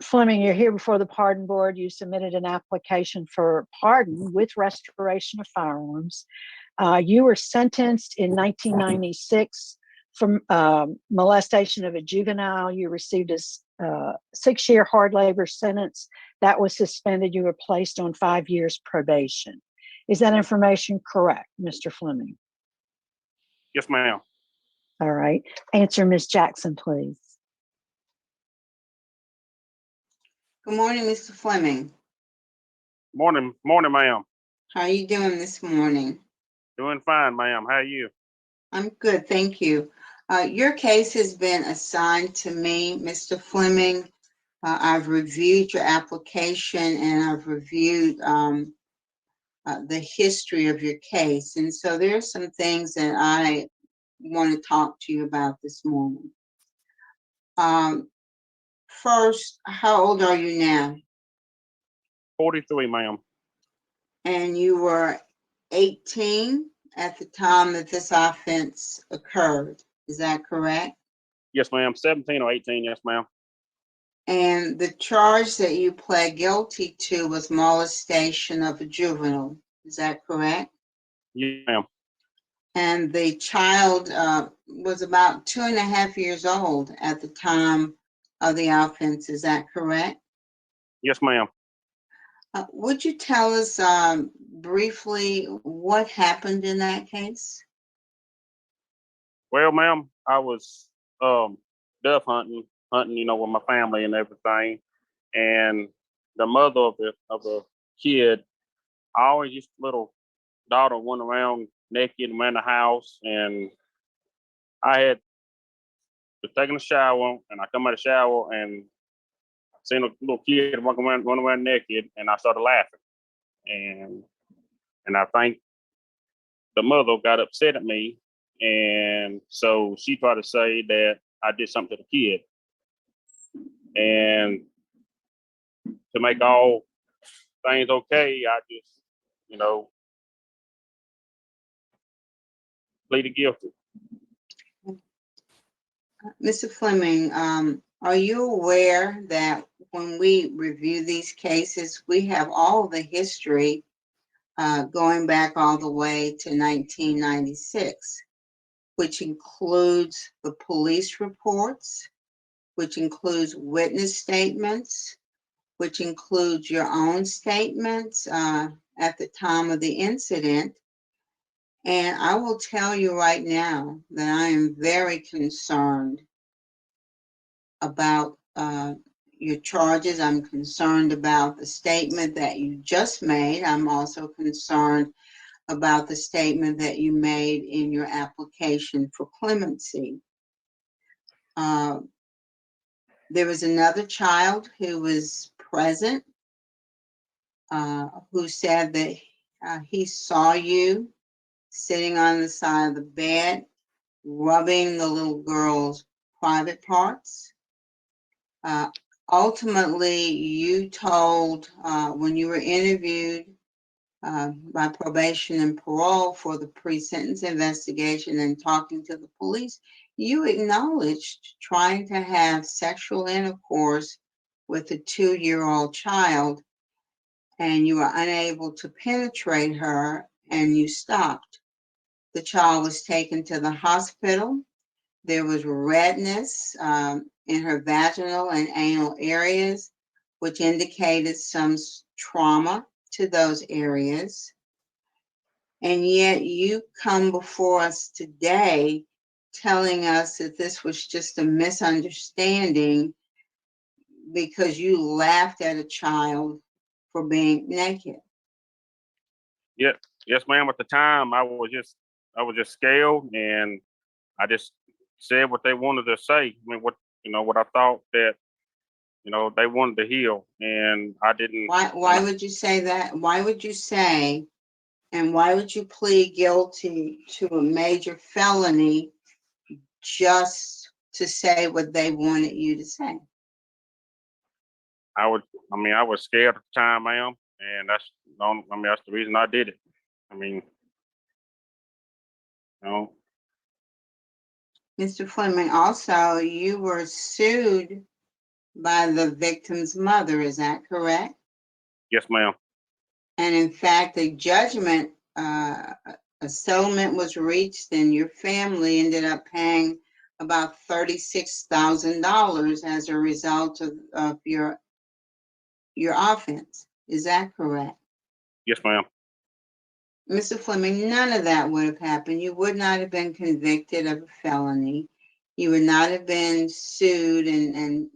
Fleming, you're here before the pardon board. You submitted an application for pardon with restoration of firearms. You were sentenced in 1996 for molestation of a juvenile. You received a 6-year hard labor sentence that was suspended. You were placed on 5 years probation. Is that information correct, Mr. Fleming? Yes, ma'am. All right. Answer Ms. Jackson, please. Good morning, Mr. Fleming. Morning, ma'am. How are you doing this morning? Doing fine, ma'am. How are you? I'm good, thank you. Your case has been assigned to me, Mr. Fleming. I've reviewed your application and I've reviewed the history of your case. And so there are some things that I want to talk to you about this morning. First, how old are you now? 43, ma'am. And you were 18 at the time that this offense occurred. Is that correct? Yes, ma'am. 17 or 18, yes, ma'am. And the charge that you pled guilty to was molestation of a juvenile. Is that correct? Yes, ma'am. And the child was about 2.5 years old at the time of the offense. Is that correct? Yes, ma'am. Would you tell us briefly what happened in that case? Well, ma'am, I was dove hunting, with my family and everything. And the mother of the kid, I always used little daughter went around naked around the house, and I had was taking a shower, and I come out of the shower and seen a little kid run around naked, and I started laughing, and I think the mother got upset at me, and so she tried to say that I did something to the kid, and to make all things okay, I just, pleaded guilty. Mr. Fleming, are you aware that when we review these cases, we have all the history going back all the way to 1996, which includes the police reports, which includes witness statements, which includes your own statements at the time of the incident. And I will tell you right now that I am very concerned about your charges. I'm concerned about the statement that you just made. I'm also concerned about the statement that you made in your application for clemency. There was another child who was present who said that he saw you sitting on the side of the bed, rubbing the little girl's private parts. Ultimately, you told, when you were interviewed by probation and parole for the pre-sentence investigation and talking to the police, you acknowledged trying to have sexual intercourse with a 2-year-old child, and you were unable to penetrate her, and you stopped. The child was taken to the hospital. There was redness in her vaginal and anal areas, which indicated some trauma to those areas. And yet you come before us today telling us that this was just a misunderstanding because you laughed at a child for being naked. Yes, ma'am. At the time, I was just scared, and I just said what they wanted to say. I mean, what I thought that, they wanted to hear, and I didn't. Why would you say that? Why would you say, and why would you plead guilty to a major felony just to say what they wanted you to say? I was scared at the time, ma'am, and that's the reason I did it. Mr. Fleming, also, you were sued by the victim's mother. Is that correct? Yes, ma'am. And in fact, a judgment, a settlement was reached, and your family ended up paying about $36,000 as a result of your offense. Is that correct? Yes, ma'am. Mr. Fleming, none of that would have happened. You would not have been convicted of a felony. You would not have been sued and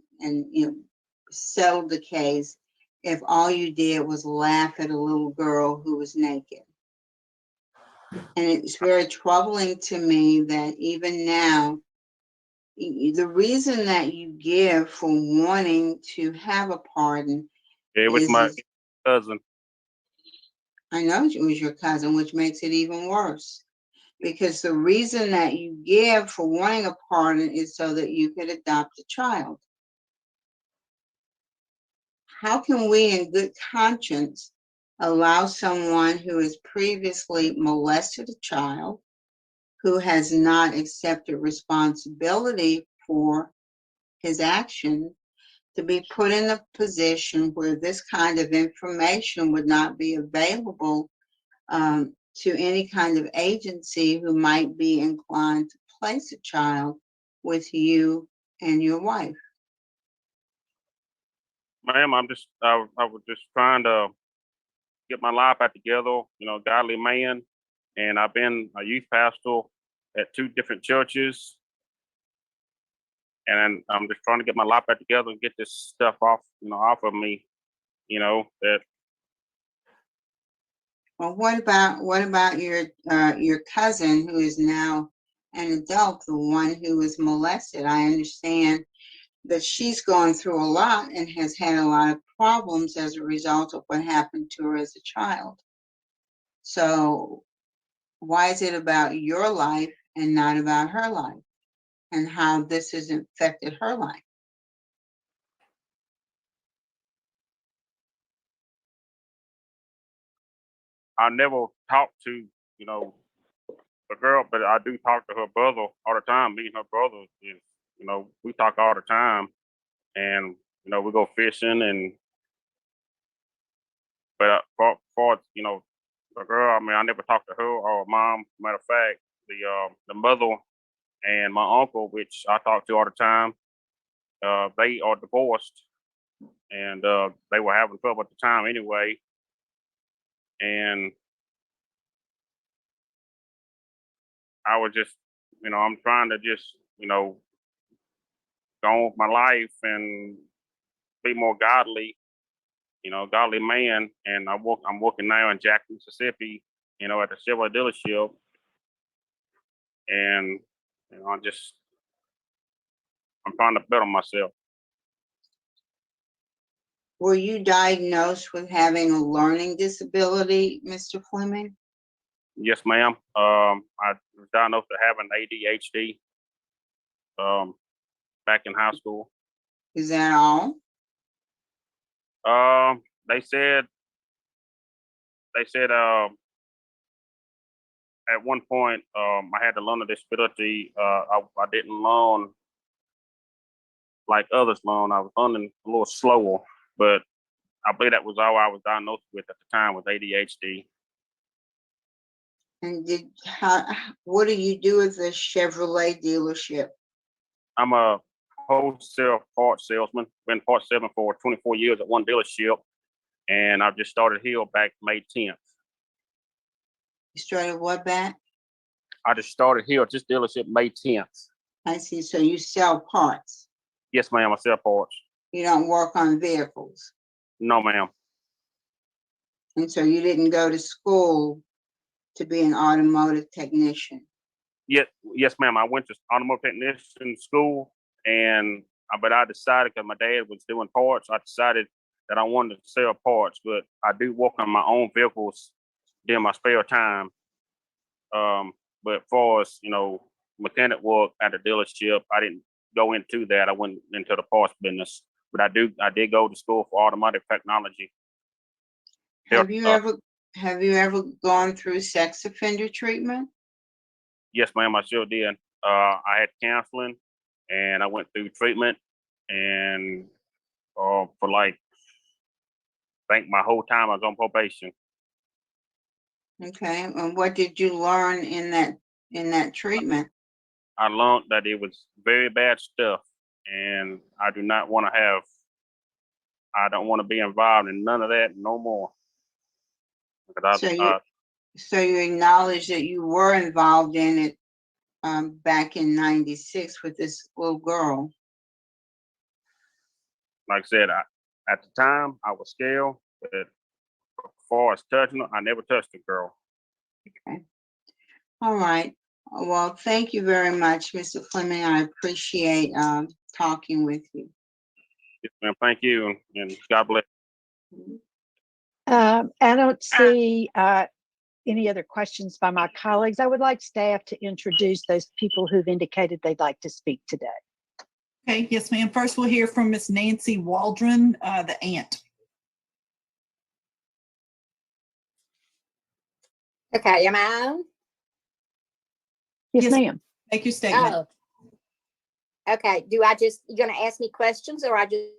settled the case if all you did was laugh at a little girl who was naked. And it's very troubling to me that even now, the reason that you give for wanting to have a pardon It was my is, cousin. I know it was your cousin, which makes it even worse. Because the reason that you give for wanting a pardon is so that you could adopt a child. How can we, in good conscience, allow someone who has previously molested a child, who has not accepted responsibility for his action, to be put in a position where this kind of information would not be available to any kind of agency who might be inclined to place a child with you and your wife? Ma'am, I was just trying to get my life back together, godly man. And I've been a youth pastor at 2 different churches. And I'm just trying to get my life back together and get this stuff off of me, that Well, what about your cousin who is now an adult, the one who was molested? I understand that she's gone through a lot and has had a lot of problems as a result of what happened to her as a child. So why is it about your life and not about her life, and how this has affected her life? I never talked to, the girl, but I do talk to her brother all the time. Me and her brother is, we talk all the time, and we go fishing. And but for the girl, I mean, I never talked to her or her mom. Matter of fact, the mother and my uncle, which I talk to all the time, they are divorced, and they were having trouble at the time anyway. And I was just, I'm trying to just, go on with my life and be more godly, godly man. And I'm working now in Jackson, Mississippi, at the Chevrolet dealership. And, I'm trying to better myself. Were you diagnosed with having a learning disability, Mr. Fleming? Yes, ma'am. I was diagnosed with having ADHD back in high school. Is that all? Um, they said at one point I had to learn a disability. I didn't learn like others learn. I was learning a little slower, but I believe that was all I was diagnosed with at the time was ADHD. And what do you do at the Chevrolet dealership? I'm a wholesale parts salesman. Been parts salesman for 24 years at one dealership, and I've just started here back May 10th. You started what back? I just started here at this dealership May 10th. I see. So you sell parts. Yes, ma'am. I sell parts. You don't work on vehicles. No, ma'am. And so you didn't go to school to be an automotive technician. Yes, ma'am. I went to automotive technician school, but I decided because my dad was doing parts, I decided that I wanted to sell parts. But I do work on my own vehicles during my spare time. But far as mechanic work at the dealership, I didn't go into that. I went into the parts business. But I did go to school for automotive technology. Have you ever gone through sex offender treatment? Yes, ma'am. I sure did. I had counseling, and I went through treatment, and for like, I think my whole time I was on probation. Okay, and what did you learn in that treatment? I learned that it was very bad stuff, and I do not want to have. I don't want to be involved in none of that no more. Because So you acknowledge that you were involved in it back in '96 with this little girl. like I said, at the time I was scared, but as far as touching her, I never touched a girl. Okay. All right. Well, thank you very much, Mr. Fleming. I appreciate talking with you. Yes, ma'am. Thank you, and God bless. I don't see any other questions by my colleagues. I would like staff to introduce those people who've indicated they'd like to speak today. Okay, yes, ma'am. First, we'll hear from Miss Nancy Waldron, the aunt. Okay, am I on? Yes, Yes. ma'am. Make your statement. Oh. Okay, you gonna ask me questions or I just,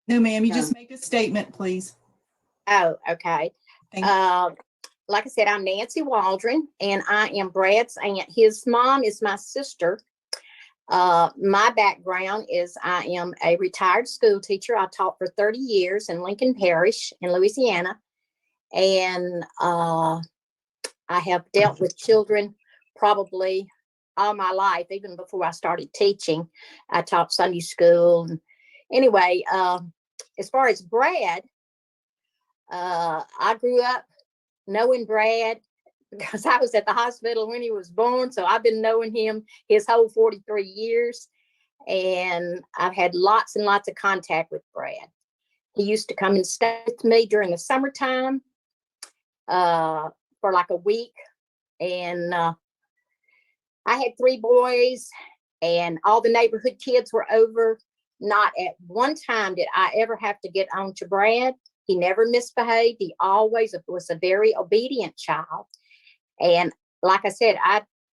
No, ma'am, you No. just make a statement, please. oh, okay. Thank you. Like I said, I'm Nancy Waldron and I am Brad's aunt. His mom is my sister. My background is I am a retired school teacher. I taught for 30 years in Lincoln Parish in Louisiana. And I have dealt with children probably all my life, even before I started teaching. I taught Sunday school. Anyway, as far as Brad, I grew up knowing Brad because I was at the hospital when he was born. So I've been knowing him his whole 43 years. And I've had lots and lots of contact with Brad. He used to come and stay with me during the summertime for like a week. And I had 3 boys and all the neighborhood kids were over. Not at one time did I ever have to get on to Brad. He never misbehaved. He always was a very obedient child. And like I said,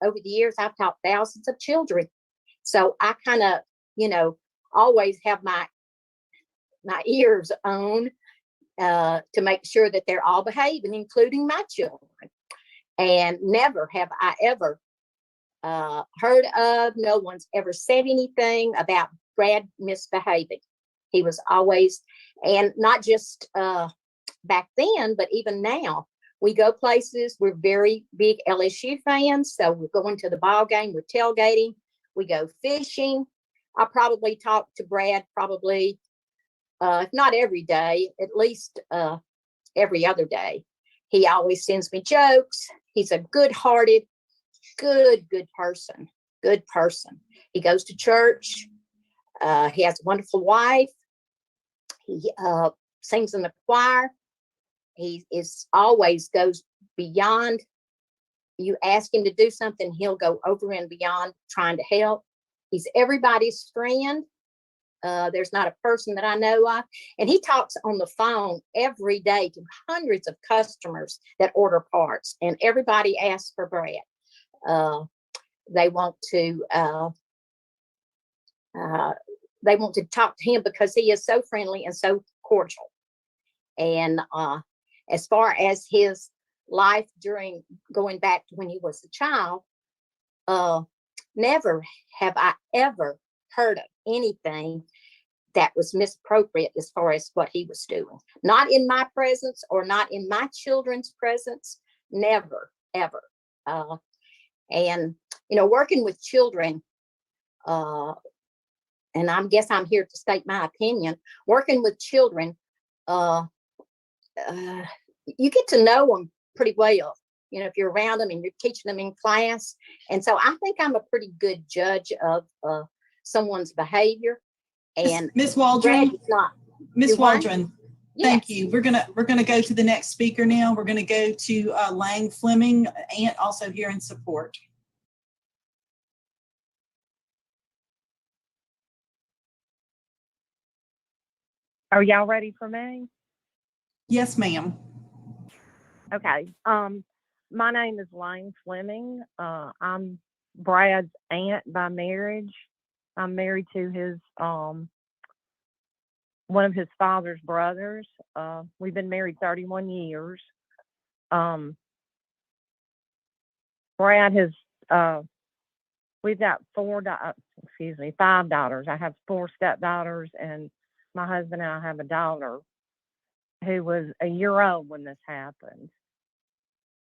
over the years, I've taught thousands of children. So I kind of, always have my ears on to make sure that they're all behaving, including my children. And never have I ever heard of, no one's ever said anything about Brad misbehaving. He was always, and not just back then, but even now, we go places. We're very big LSU fans, so we're going to the ball game, we're tailgating, we go fishing. I probably talk to Brad probably, if not every day, at least every other day. He always sends me jokes. He's a good-hearted, good person. Good person. He goes to church. He has a wonderful wife. He sings in the choir. He always goes beyond. You ask him to do something, he'll go over and beyond trying to help. He's everybody's friend. There's not a person that I know of. And he talks on the phone every day to hundreds of customers that order parts. And everybody asks for Brad. They want to talk to him because he is so friendly and so cordial. And as far as his life during going back to when he was a child, never have I ever heard of anything that was misappropriate as far as what he was doing. Not in my presence or not in my children's presence. Never, ever. And, working with children, and I guess I'm here to state my opinion, working with children, you get to know them pretty well, if you're around them and you're teaching them in class. And so I think I'm a pretty good judge of someone's behavior. And Miss Waldron, Miss Waldron, thank Yes. you. We're gonna go to the next speaker now. We're gonna go to Lang Fleming, aunt, also here in support. Are y'all ready for me? Yes, ma'am. Okay. My name is Lane Fleming. I'm Brad's aunt by marriage. I'm married to his one of his father's brothers. We've been married 31 years. Brad has, we've got five daughters. I have 4 stepdaughters, and my husband and I have a daughter who was a year old when this happened.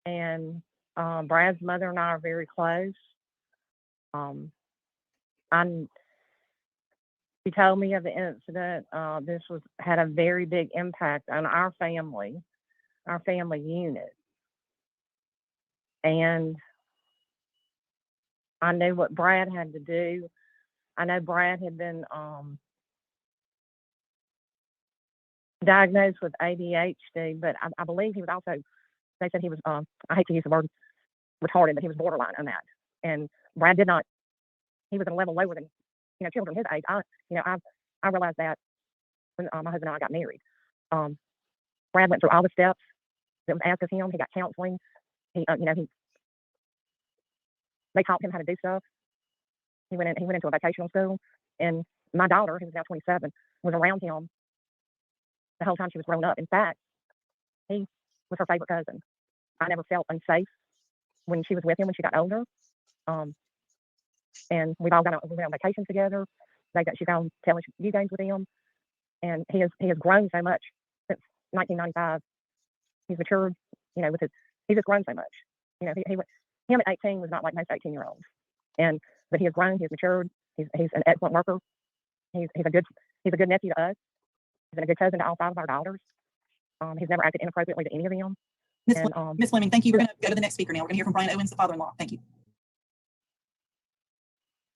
And Brad's mother and I are very close. She told me of the incident. This had a very big impact on our family unit. And I knew what Brad had to do. I know Brad had been diagnosed with ADHD, but I believe he was also, they said he was, I hate to use the word retarded, but he was borderline on that. And Brad did not, he was at a level lower than, children his age. I realized that when my husband and I got married. Brad went through all the steps that was asked of him. He got counseling. They taught him how to do stuff. He went into a vocational school, and my daughter, who's now 27, was around him the whole time she was growing up. In fact, he was her favorite cousin. I never felt unsafe when she was with him when she got older. And we went on vacations together. She found telling you games with him, and he has grown so much since 1995. He's matured, he's just grown so much. Him at 18 was not like most 18-year-olds, but he has grown, he has matured. He's an excellent worker. He's a good nephew to us. He's been a good cousin to all 5 of our daughters. He's never acted inappropriately to any of them. Ms. Fleming, thank you. We're going to go to the next speaker now. We're going to hear from Brian Owens, the father-in-law. Thank you.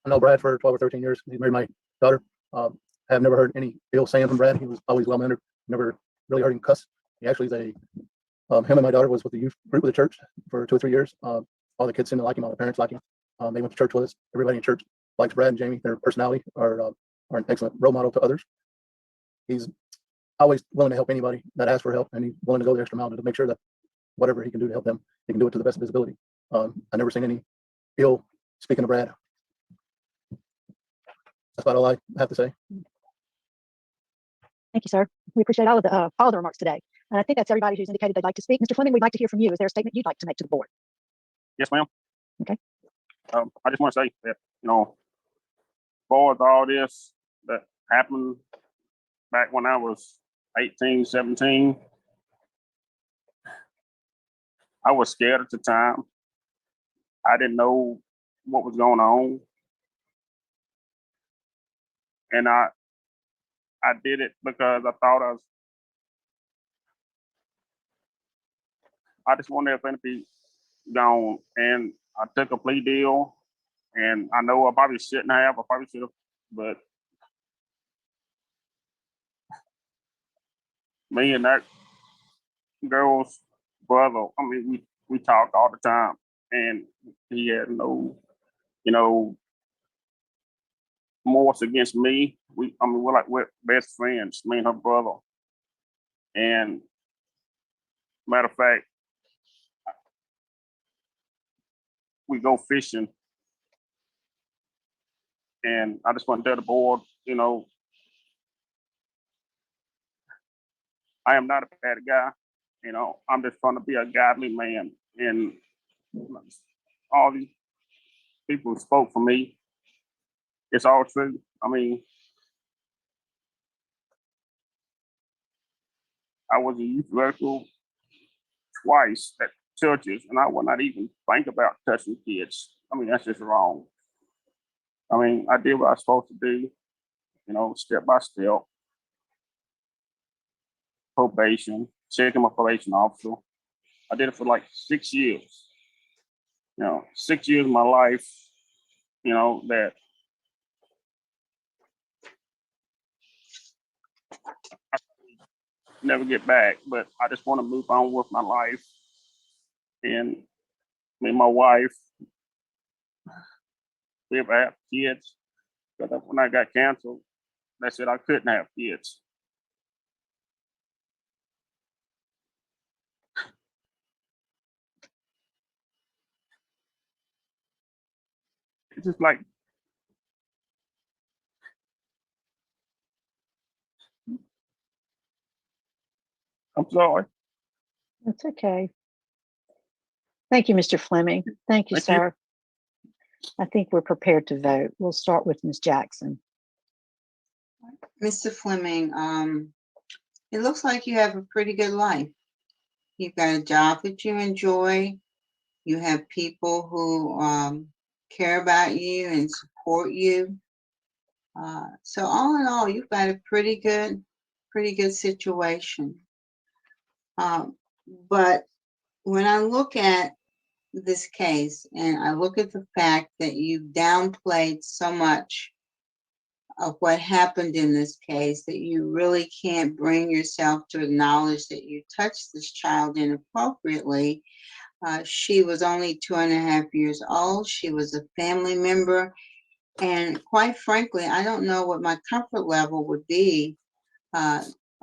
I know Brad for 12 or 13 years. He married my daughter. I have never heard any ill saying from Brad. He was always well-mannered. Never really heard him cuss. He actually is him and my daughter was with the youth group of the church for 2 or 3 years. All the kids seem to like him. All the parents like him. They went to church with us. Everybody in church likes Brad and Jamie. Their personality are an excellent role model to others. He's always willing to help anybody that asks for help, and he's willing to go the extra mile to make sure that whatever he can do to help them, he can do it to the best of his ability. I never seen any ill speaking of Brad. That's about all I have to say. Thank you, sir. We appreciate all of the remarks today. And I think that's everybody who's indicated they'd like to speak. Mr. Fleming, we'd like to hear from you. Is there a statement you'd like to make to the board? Yes, ma'am. Okay. I just want to say that, for all this that happened back when I was 18, 17, I was scared at the time. I didn't know what was going on. And I did it because I thought I just wanted everything to be gone. And I took a plea deal, and I know I probably shouldn't have, I probably should have, but me and that girl's brother, we talked all the time, and he had no, remorse against me. We're best friends, me and her brother. And matter of fact, we go fishing. And I just want to tell the board, I am not a bad guy. I'm just trying to be a godly man. And all these people who spoke for me, it's all true. I was a youth worker twice at churches, and I would not even think about touching kids. That's just wrong. I did what I was supposed to do, step by step. Probation, checking my probation officer. I did it for like 6 years. 6 years of my life, that I never get back, but I just want to move on with my life. And me and my wife, we ever have kids, because when I got canceled, they said I couldn't have kids. It's just like, I'm sorry. That's okay. Thank you, Mr. Fleming. Thank you, Thank you. sir. I think we're prepared to vote. We'll start with Ms. Jackson. Mr. Fleming, it looks like you have a pretty good life. You've got a job that you enjoy. You have people who care about you and support you. So all in all, you've got a pretty good situation. But when I look at this case and I look at the fact that you downplayed so much of what happened in this case that you really can't bring yourself to acknowledge that you touched this child inappropriately. She was only 2.5 years old. She was a family member. And quite frankly, I don't know what my comfort level would be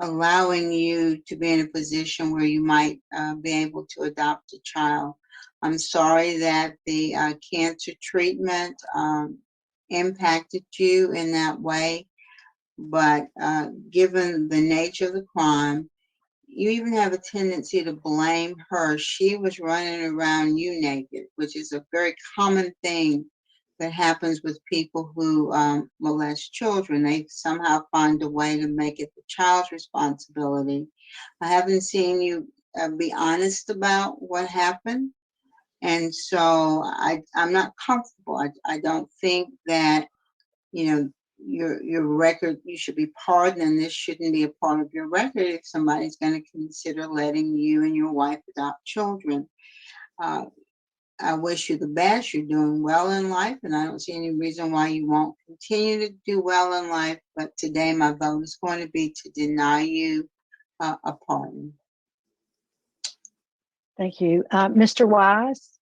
allowing you to be in a position where you might be able to adopt a child. I'm sorry that the cancer treatment impacted you in that way, but given the nature of the crime, you even have a tendency to blame her. She was running around you naked, which is a very common thing that happens with people who molest children. They somehow find a way to make it the child's responsibility. I haven't seen you be honest about what happened. And so I'm not comfortable. I don't think that, your record, you should be pardoned, and this shouldn't be a part of your record if somebody's going to consider letting you and your wife adopt children. I wish you the best. You're doing well in life, and I don't see any reason why you won't continue to do well in life. But today, my vote is going to be to deny you a pardon. Thank you. Mr. Wise?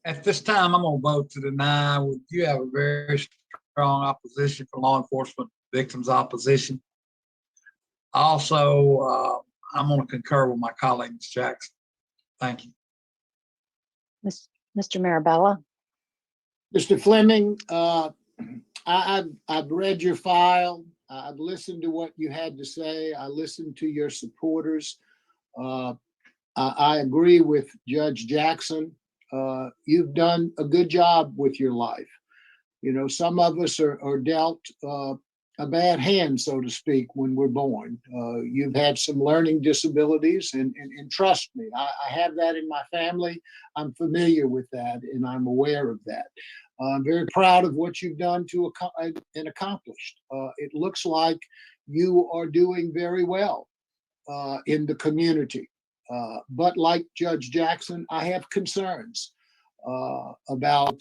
At this time, I'm going to vote to deny. You have a very strong opposition for law enforcement victims opposition. Also, I'm going to concur with my colleague, Ms. Jackson. Thank you. Mr. Marabella? Mr. Fleming, I've read your file. I've listened to what you had to say. I listened to your supporters. I agree with Judge Jackson. You've done a good job with your life. Some of us are dealt a bad hand, so to speak, when we're born. You've had some learning disabilities, and trust me, I have that in my family. I'm familiar with that, and I'm aware of that. I'm very proud of what you've done and accomplished. It looks like you are doing very well in the community. But like Judge Jackson, I have concerns about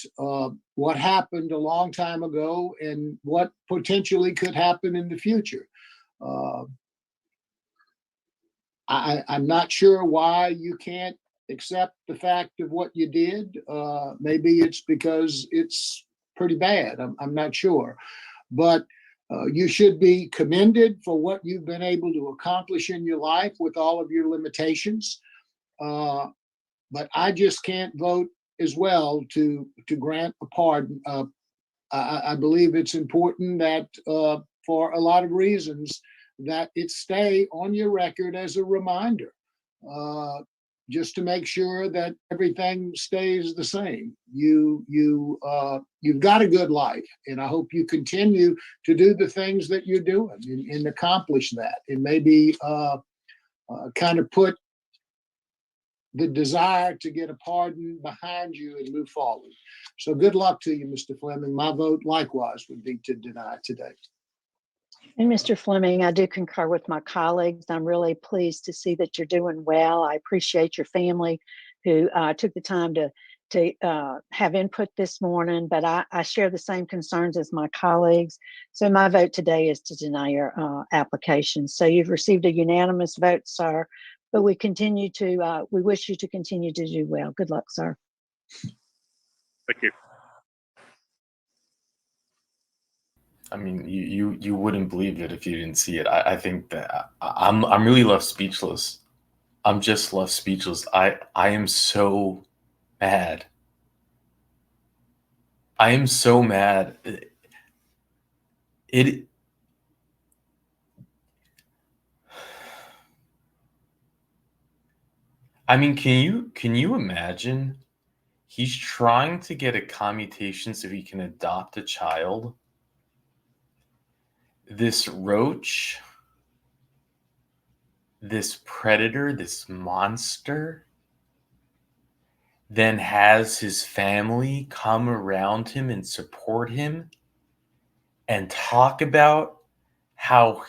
what happened a long time ago and what potentially could happen in the future. I'm not sure why you can't accept the fact of what you did. Maybe it's because it's pretty bad. I'm not sure. But you should be commended for what you've been able to accomplish in your life with all of your limitations. But I just can't vote as well to grant a pardon. I believe it's important that for a lot of reasons that it stay on your record as a reminder, just to make sure that everything stays the same. You've got a good life, and I hope you continue to do the things that you're doing and accomplish that, and maybe kind of put the desire to get a pardon behind you and move forward. So good luck to you, Mr. Fleming. My vote likewise would be to deny today. And Mr. Fleming, I do concur with my colleagues. I'm really pleased to see that you're doing well. I appreciate your family who took the time to have input this morning, but I share the same concerns as my colleagues. So my vote today is to deny your application. So you've received a unanimous vote, sir, but we wish you to continue to do well. Good luck, sir. Thank you. I mean, you wouldn't believe it if you didn't see it. I think that I'm really left speechless. I'm just left speechless. I am so mad. I am so mad. It I mean, can you imagine? He's trying to get a commutation so he can adopt a child. This roach, this predator, this monster, then has his family come around him and support him and talk about how,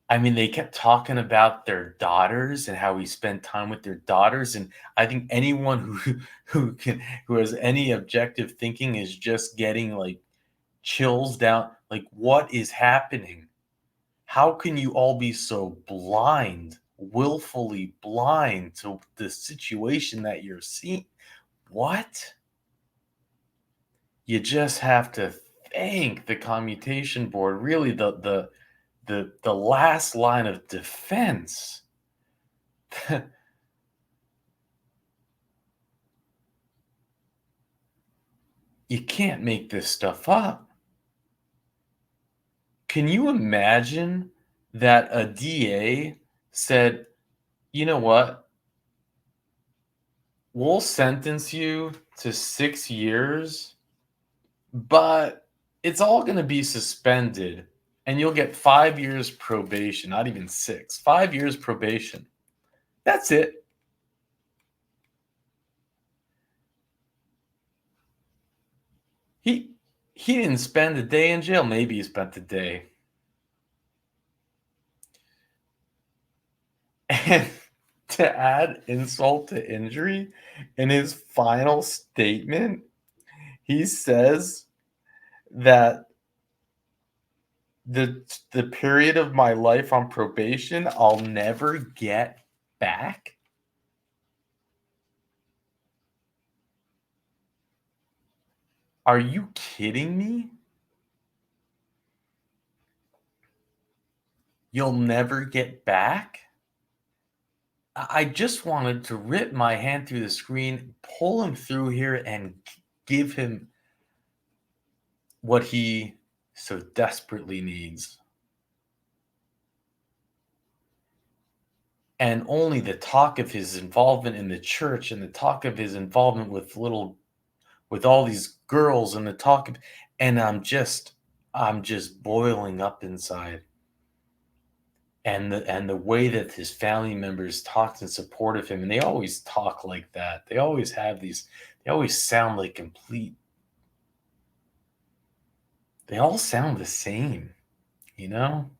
I mean, they kept talking about their daughters and how he spent time with their daughters. And I think anyone who has any objective thinking is just getting like chills down. Like, what is happening? How can you all be so blind, willfully blind to the situation that you're seeing? What? You just have to thank the commutation board. Really, the last line of defense. You can't make this stuff up. Can you imagine that a DA said, you know what? We'll sentence you to 6 years, but it's all going to be suspended and you'll get 5 years probation, not even 6, 5 years probation. That's it. He didn't spend a day in jail. Maybe he spent a day. And to add insult to injury, in his final statement, he says that the period of my life on probation I'll never get back. Are you kidding me? You'll never get back? I just wanted to rip my hand through the screen, pull him through here, and give him what he so desperately needs. And only the talk of his involvement in the church and the talk of his involvement with all these girls and the talk of, and I'm just boiling up inside. And the way that his family members talked in support of him, and they always talk like that. They always sound like complete. They all sound the same, you know?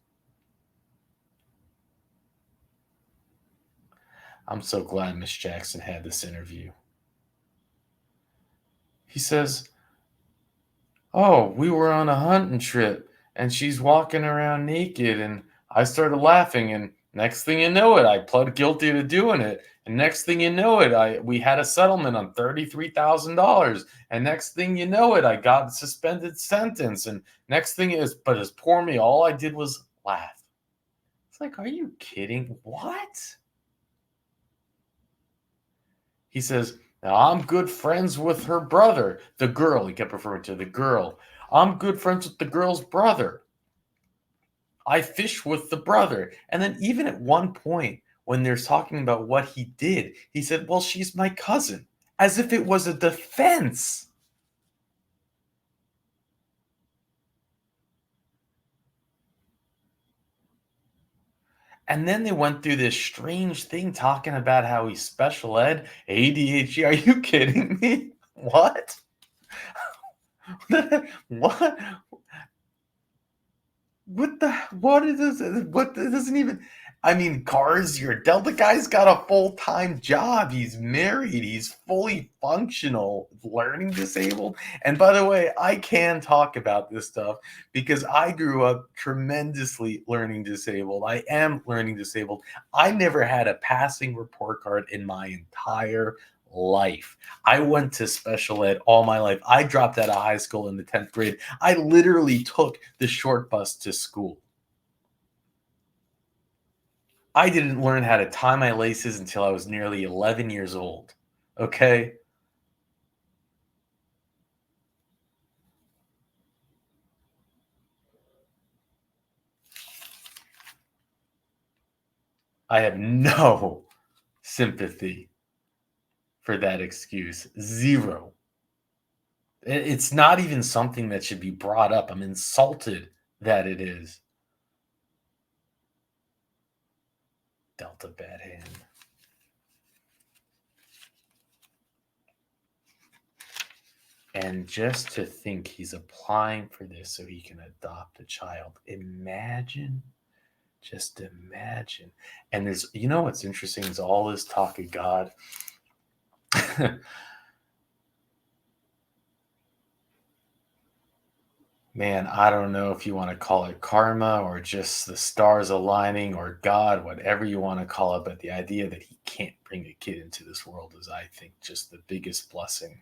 I'm so glad Miss Jackson had this interview. He says, oh, we were on a hunting trip and she's walking around naked and I started laughing and next thing you know it, I pled guilty to doing it. And next thing you know it, we had a settlement on $33,000. And next thing you know it, I got a suspended sentence. And next thing is, but as poor me, all I did was laugh. It's like, are you kidding? What? He says, now I'm good friends with her brother, the girl. He kept referring to the girl. I'm good friends with the girl's brother. I fish with the brother. And then even at one point, when they're talking about what he did, he said, well, she's my cousin, as if it was a defense. And then they went through this strange thing talking about how he's special ed, ADHD. Are you kidding me? What? What? What is this? What, it doesn't even, I mean, cars, your Delta guy's got a full-time job. He's married. He's fully functional, learning disabled. And by the way, I can talk about this stuff because I grew up tremendously learning disabled. I am learning disabled. I never had a passing report card in my entire life. I went to special ed all my life. I dropped out of high school in the 10th grade. I literally took the short bus to school. I didn't learn how to tie my laces until I was nearly 11 years old. Okay? I have no sympathy for that excuse. Zero. It's not even something that should be brought up. I'm insulted that it is. Delta bad hand. And just to think he's applying for this so he can adopt a child. Imagine. Just imagine. And there's, you know what's interesting is all this talk of God. Man, I don't know if you want to call it karma or just the stars aligning or God, whatever you want to call it. But the idea that he can't bring a kid into this world is, I think, just the biggest blessing.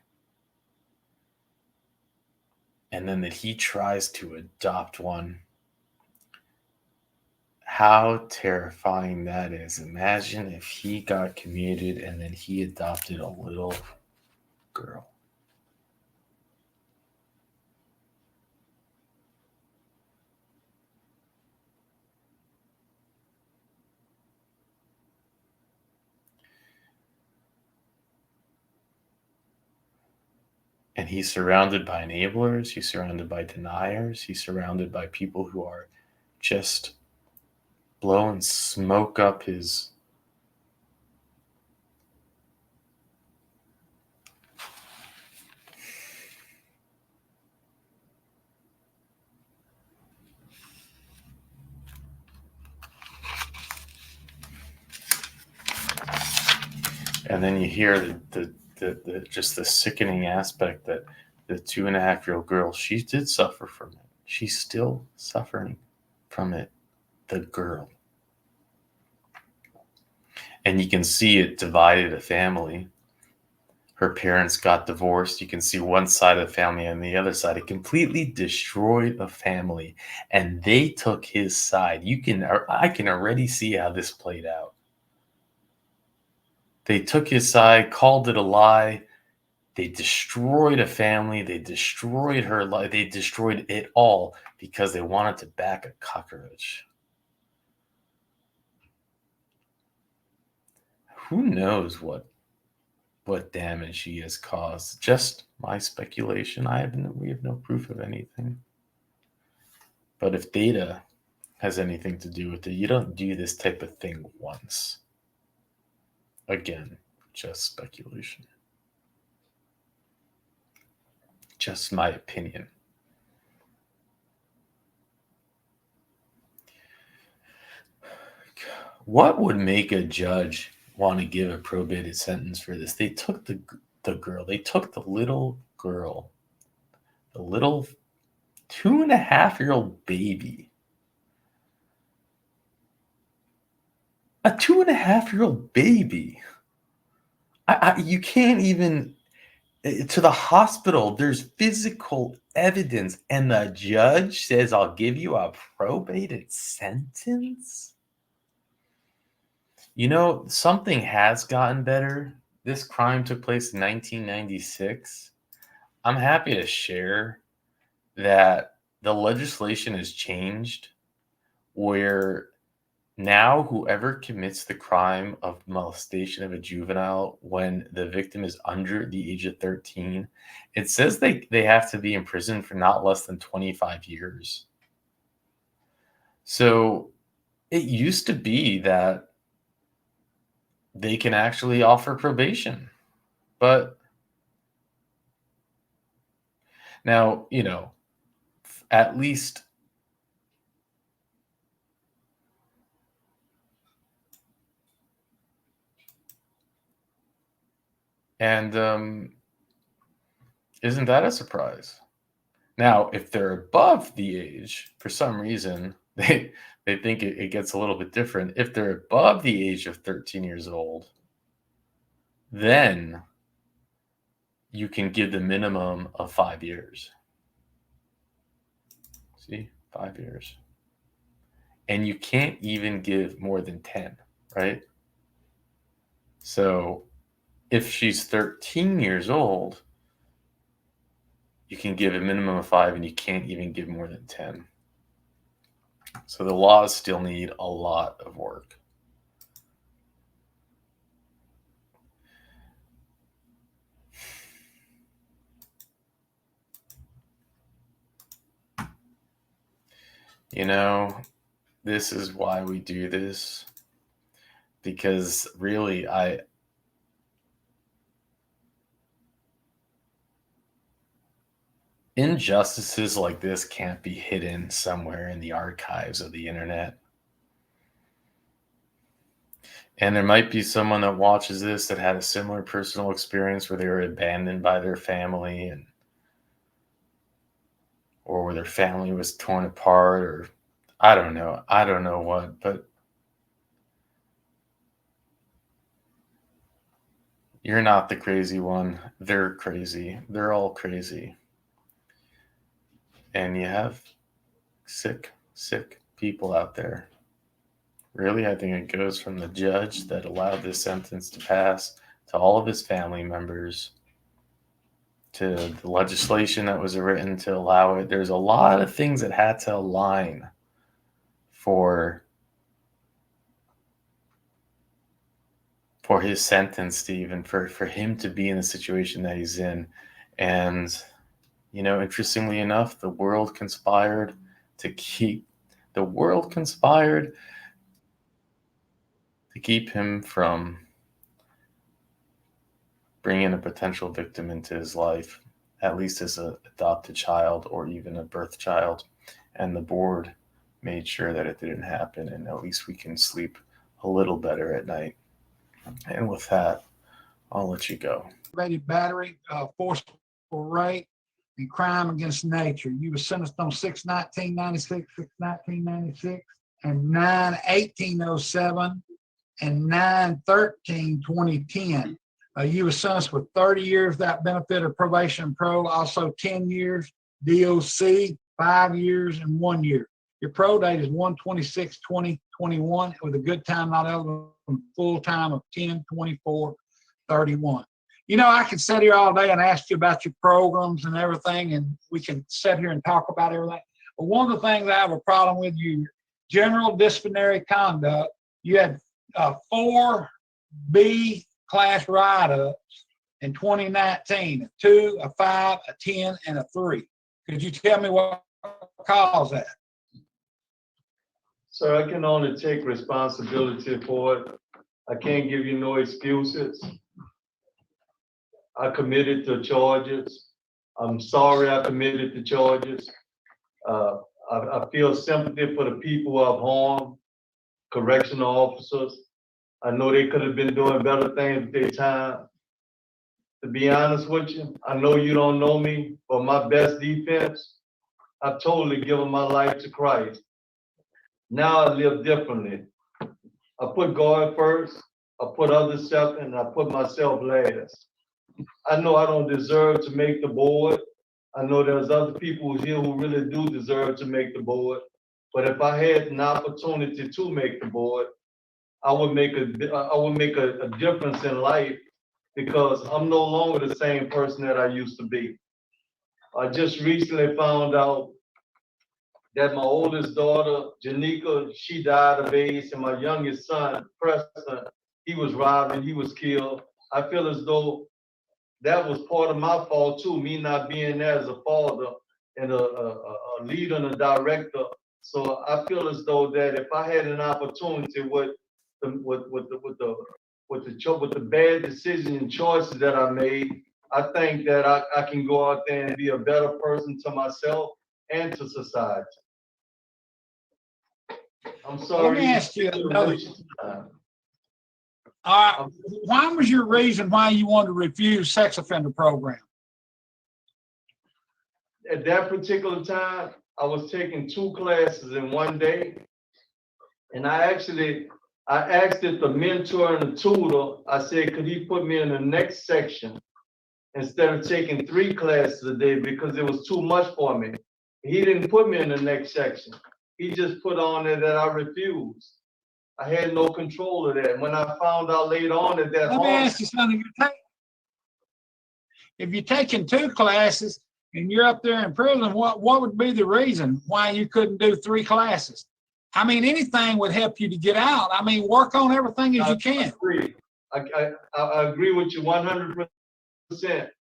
And then that he tries to adopt one. How terrifying that is. Imagine if he got commuted and then he adopted a little girl. And he's surrounded by enablers. He's surrounded by deniers. He's surrounded by people who are just blowing smoke up his and then you hear the just the sickening aspect that the 2.5-year-old girl, she did suffer from it. She's still suffering from it. The girl. And you can see it divided a family. Her parents got divorced. You can see one side of the family and the other side. It completely destroyed a family. And they took his side. I can already see how this played out. They took his side, called it a lie. They destroyed a family. They destroyed her life. They destroyed it all because they wanted to back a cockroach. Who knows what damage he has caused? Just my speculation. We have no proof of anything. But if data has anything to do with it, you don't do this type of thing once. Again, just speculation. Just my opinion. What would make a judge want to give a probated sentence for this? They took the girl. They took the little girl. The little 2.5-year-old baby. A 2.5-year-old baby. You can't even, to the hospital, there's physical evidence, and the judge says, I'll give you a probated sentence? You know, something has gotten better. This crime took place in 1996. I'm happy to share that the legislation has changed where now whoever commits the crime of molestation of a juvenile when the victim is under the age of 13, it says they have to be in prison for not less than 25 years. So it used to be that they can actually offer probation. But now, you know, at least and isn't that a surprise? Now, if they're above the age, for some reason, they think it gets a little bit different. If they're above the age of 13 years old, then you can give the minimum of 5 years. See, 5 years. And you can't even give more than 10, right? So if she's 13 years old, you can give a minimum of 5 and you can't even give more than 10. So the laws still need a lot of work. You know, this is why we do this. Because really, injustices like this can't be hidden somewhere in the archives of the internet. And there might be someone that watches this that had a similar personal experience where they were abandoned by their family, or where their family was torn apart, or I don't know what, but you're not the crazy one. They're crazy. They're all crazy. And you have sick people out there. Really, I think it goes from the judge that allowed this sentence to pass to all of his family members, to the legislation that was written to allow it. There's a lot of things that had to align for his sentence to even for him to be in the situation that he's in. And interestingly enough, the world conspired to keep him from bringing a potential victim into his life, at least as an adopted child or even a birth child. And the board made sure that it didn't happen, and at least we can sleep a little better at night. And with that, I'll let you go. Aggravated battery, forcible rape, and crime against nature. You were sentenced on 6/1996, 6/1996, and 9/1807, and 9/13/2010. You were sentenced with 30 years without benefit of probation and parole, also 10 years DOC, 5 years, and 1 year. Your parole date is 1/26/2021 with a good time not eligible from full time of 10/24/31. I could sit here all day and ask you about your programs and everything, and we can sit here and talk about everything. But one of the things I have a problem with, you general disciplinary conduct, you had 4 B class write-ups in 2019, a 2, a 5, a 10, and a 3. Could you tell me what caused that? Sir, I can only take responsibility for it. I can't give you no excuses. I committed to charges. I'm sorry I committed to charges. I feel sympathy for the people I've harmed, correctional officers. I know they could have been doing better things with their time. To be honest with you, I know you don't know me, but my best defense, I've totally given my life to Christ. Now I live differently. I put God first, I put others second, and I put myself last. I know I don't deserve to make the board. I know there's other people here who really do deserve to make the board. But if I had an opportunity to make the board, I would make a difference in life, because I'm no longer the same person that I used to be. I just recently found out that my oldest daughter, Janika, she died of AIDS, and my youngest son, Preston, he was robbed and he was killed. I feel as though that was part of my fault too, me not being there as a father and a leader and a director. So I feel as though that if I had an opportunity with the bad decisions and choices that I made, I think that I can go out there and be a better person to myself and to society. I'm sorry. Let me ask you another. Why was your reason why you wanted to refuse sex offender program? At that particular time, I was taking 2 classes in one day, and I asked it the mentor and the tutor. I said, could he put me in the next section instead of taking 3 classes a day, because it was too much for me. He didn't put me in the next section. He just put on there that I refused. I had no control of that. When I found out later on that Let me ask you something. If you're taking 2 classes and you're up there in prison, what would be the reason why you couldn't do 3 classes? I mean, anything would help you to get out. I mean, work on everything as you can. I agree with you 100%.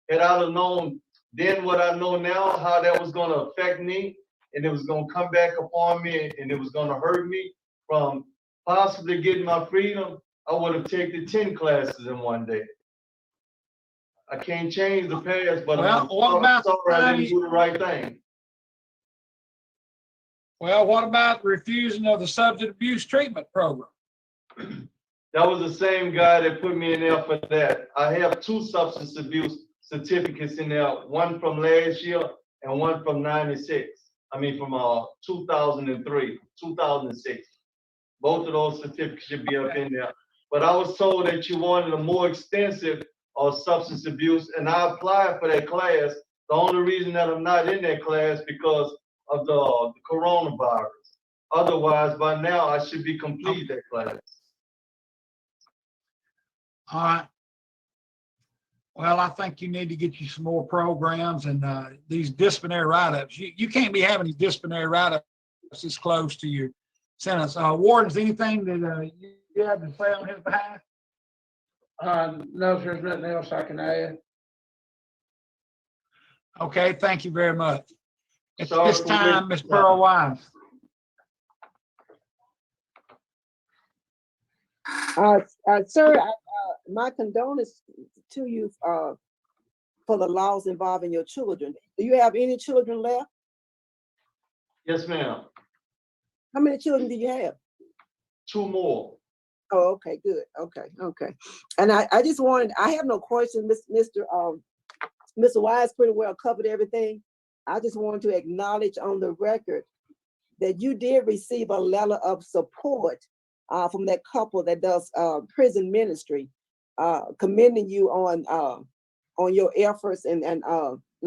Had I known then what I know now, how that was going to affect me, and it was gonna come back upon me and it was gonna hurt me from possibly getting my freedom, I would have taken 10 classes in one day. I can't change the past, but Well, what about sorry I didn't do the right thing. Well, what about refusing of the substance abuse treatment program? That was the same guy that put me in there for that. I have 2 substance abuse certificates in there, one from last year and one from 96. I mean, from 2003, 2006. Both of those certificates should be up in there. But I was told that you wanted a more extensive substance abuse, and I applied for that class. The only reason that I'm not in that class because of the coronavirus. Otherwise, by now, I should be complete that class. All right. Well, I think you need to get you some more programs and these disciplinary write-ups. You can't be having these disciplinary write-ups this close to your sentence. Wardens, anything that you have to say on his behalf? No, there's nothing else I can add. Okay, thank you very much. At Sorry this for time, wasting Ms. time. Pearl Wise. Sir, my condolence to you for the laws involving your children. Do you have any children left? Yes, ma'am. How many children do you have? 2 more. Oh, okay, good. Okay. And I just wanted, I have no question, Mr. Wise pretty well covered everything. I just wanted to acknowledge on the record that you did receive a letter of support from that couple that does prison ministry, commending you on your efforts and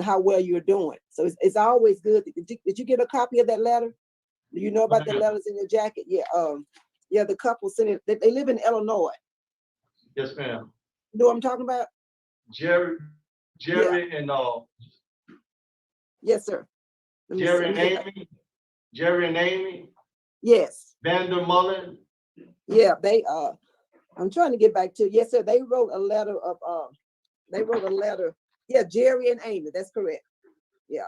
how well you're doing. So it's always good. Did you get a copy of that letter? Do you know about the letters in your jacket? Yeah, the couple sent it. They live in Illinois. Yes, ma'am. You know what I'm talking about? Jerry and Yes, sir. Jerry and Amy. Yes. Vander Mullen. Yeah, I'm trying to get back to, yes, sir. They wrote a letter. Yeah, Jerry and Amy, that's correct. Yeah,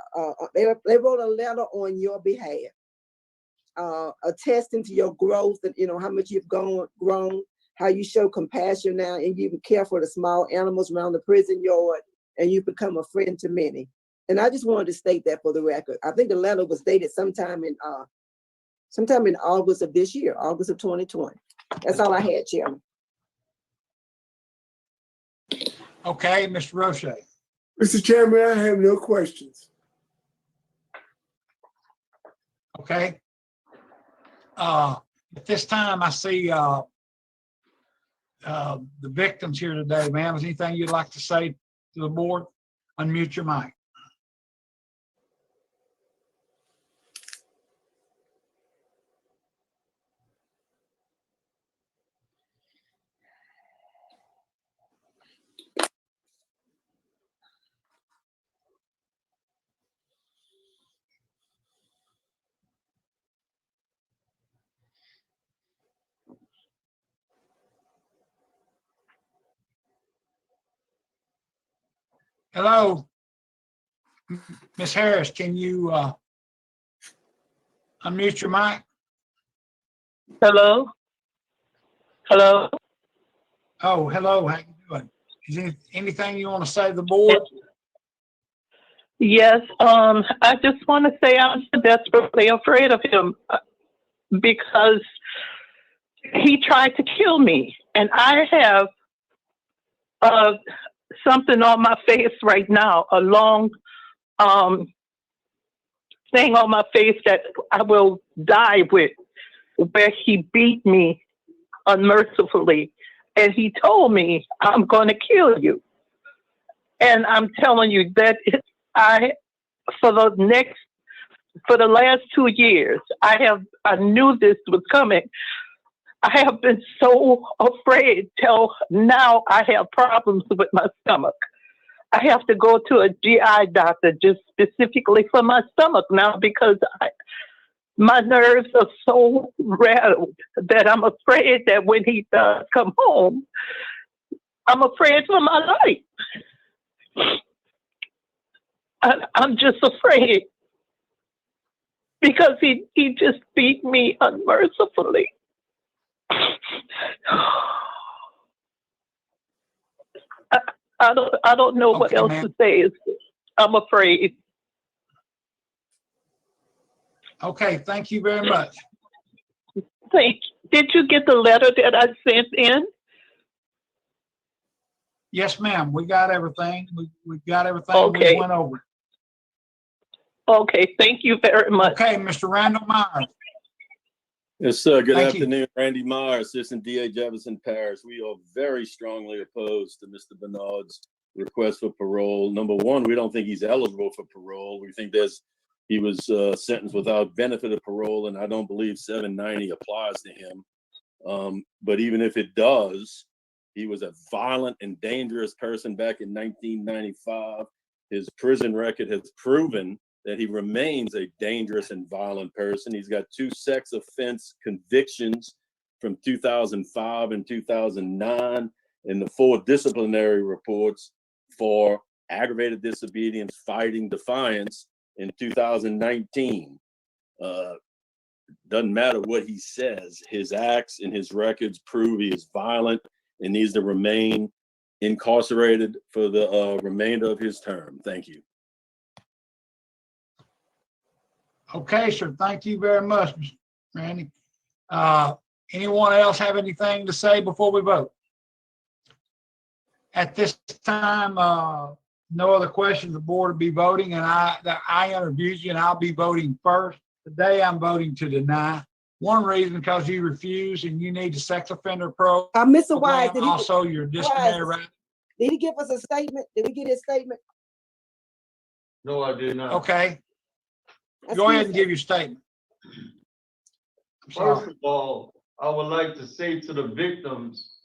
they wrote a letter on your behalf, attesting to your growth and how much you've grown, how you show compassion now and you care for the small animals around the prison yard, and you've become a friend to many. And I just wanted to state that for the record. I think the letter was dated sometime in August of this year, August of 2020. That's all I had, Chairman. Okay, Mr. Roche. Mr. Chairman, I have no questions. Okay. At this time, I see the victims here today. Ma'am, is anything you'd like to say to the board? Unmute your mic. Hello, Ms. Harris, can you unmute your mic? Hello? Hello? Oh, hello, how you doing? Is there anything you want to say to the board? Yes, I just want to say I'm desperately afraid of him because he tried to kill me. And I have something on my face right now, a long thing on my face that I will die with, where he beat me unmercifully. And he told me, I'm going to kill you. And I'm telling you that for the last 2 years, I knew this was coming. I have been so afraid till now I have problems with my stomach. I have to go to a GI doctor just specifically for my stomach now because my nerves are so rattled that I'm afraid that when he does come home, I'm afraid for my life. I'm just afraid. because he just beat me unmercifully. I don't know what Okay, else ma'am. to say. I'm afraid. Okay, thank you very much. Did you get the letter that I sent in? Yes, ma'am, we got everything. We got everything. Okay. We went over it. Okay, thank you very much. Okay, Mr. Randall Myers. Yes, sir. Good Thank you. afternoon. Randy Meyer, Assistant DA Jefferson Parish. We are very strongly opposed to Mr. Bernard's request for parole. Number one, we don't think he's eligible for parole. We think he was sentenced without benefit of parole, and I don't believe 790 applies to him. But even if it does, he was a violent and dangerous person back in 1995. His prison record has proven that he remains a dangerous and violent person. He's got 2 sex offense convictions from 2005 and 2009, and the 4 disciplinary reports for aggravated disobedience, fighting defiance in 2019. Doesn't matter what he says, his acts and his records prove he is violent and needs to remain incarcerated for the remainder of his term. Thank you. Okay, sir. Thank you very much, Mr. Randy. Anyone else have anything to say before we vote? At this time, no other questions. The board will be voting, and I interviewed you, and I'll be voting first. Today, I'm voting to deny. One reason, because you refuse, and you need the sex offender program. Mr. Wise, Also, your disciplinary right. Did he give us a statement? Did we get his statement? No, I did not. Okay. Go ahead and give your statement. First of all, I would like to say to the victims,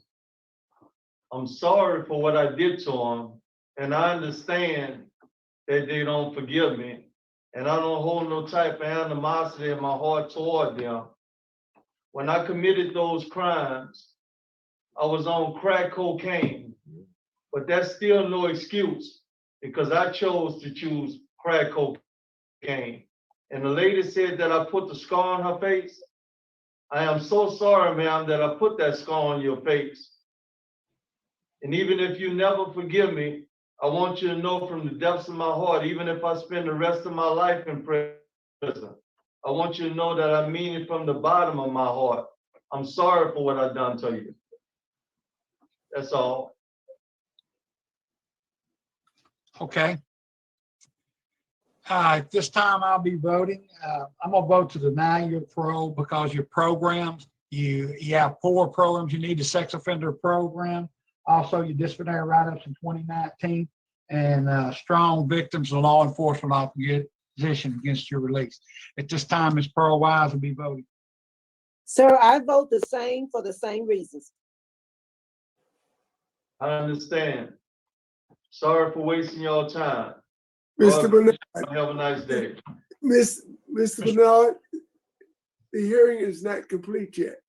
I'm sorry for what I did to them, and I understand that they don't forgive me, and I don't hold no type of animosity in my heart toward them. When I committed those crimes, I was on crack cocaine, but that's still no excuse because I chose to choose crack cocaine. And the lady said that I put the scar on her face. I am so sorry, ma'am, that I put that scar on your face. And even if you never forgive me, I want you to know from the depths of my heart, even if I spend the rest of my life in prison, I want you to know that I mean it from the bottom of my heart. I'm sorry for what I've done to you. That's all. Okay. At this time, I'll be voting. I'm gonna vote to deny your parole because your programs, you have 4 programs. You need the sex offender program, also your disciplinary write-ups in 2019, and strong victims and law enforcement opposition against your release. At this time, Ms. Pearl Wise will be voting. Sir, I vote the same for the same reasons. I understand. Sorry for wasting your time. Mr. Bernard, have a nice day. Mr. Bernard, the hearing is not complete yet.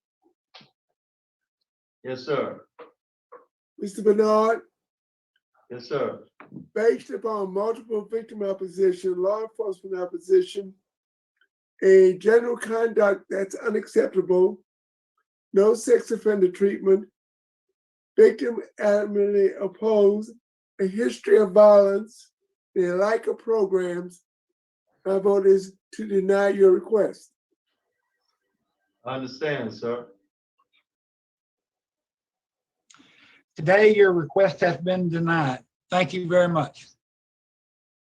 Yes, sir. Mr. Bernard, Yes, sir. based upon multiple victim opposition, law enforcement opposition, a general conduct that's unacceptable, no sex offender treatment, victim adamantly opposed, a history of violence, the lack of programs, my vote is to deny your request. I understand, sir. Today, your request has been denied. Thank you very much.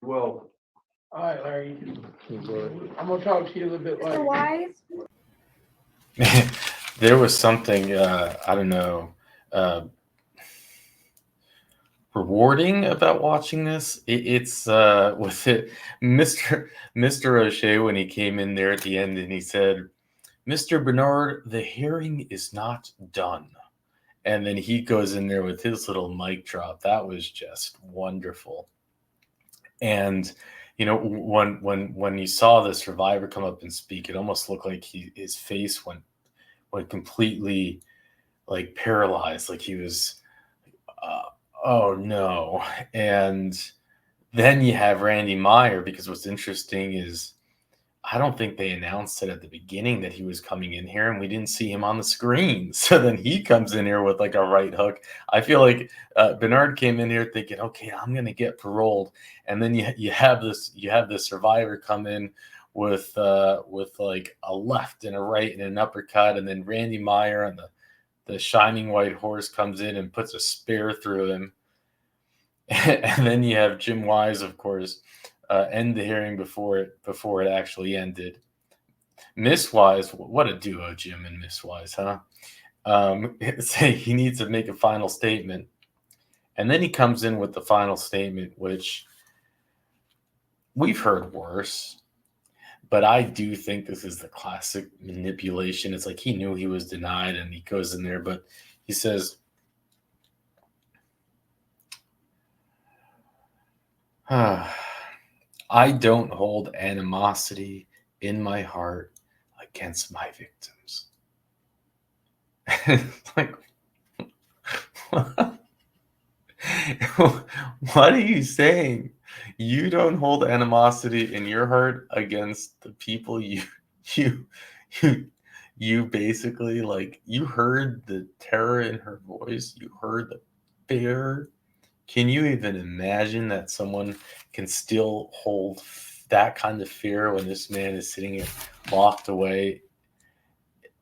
Well, All right, Larry. I'm gonna talk to you a little bit later. Wise? There was something, I don't know, rewarding about watching this. It's with it, Mr. O'Shea, when he came in there at the end and he said, "Mr. Bernard, the hearing is not done." And then he goes in there with his little mic drop. That was just wonderful. And you know, when you saw the survivor come up and speak, it almost looked like his face went completely like paralyzed, like he was oh no. And then you have Randy Meyer, because what's interesting is I don't think they announced it at the beginning that he was coming in here, and we didn't see him on the screen. So then he comes in here with like a right hook. I feel like Bernard came in here thinking, okay, I'm gonna get paroled, and then you have the survivor come in with like a left and a right and an uppercut, and then Randy Meyer on the shining white horse comes in and puts a spear through him. And then you have Jim Wise, of course, end the hearing before it actually ended. Miss Wise, what a duo, Jim and Miss Wise, huh? Say he needs to make a final statement, and then he comes in with the final statement, which we've heard worse, but I do think this is the classic manipulation. It's like he knew he was denied, and he goes in there, but he says, I don't hold animosity in my heart against my victims. Like, what are you saying? You don't hold animosity in your heart against the people you basically, like, you heard the terror in her voice, you heard the fear. Can you even imagine that someone can still hold that kind of fear when this man is sitting locked away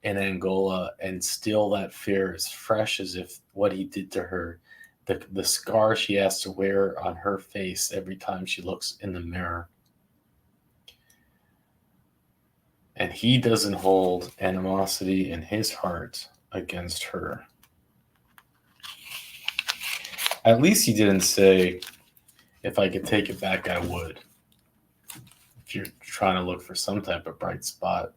in Angola, and still that fear is fresh as if what he did to her, the scar she has to wear on her face every time she looks in the mirror. And he doesn't hold animosity in his heart against her. At least he didn't say, if I could take it back, I would. If you're trying to look for some type of bright spot.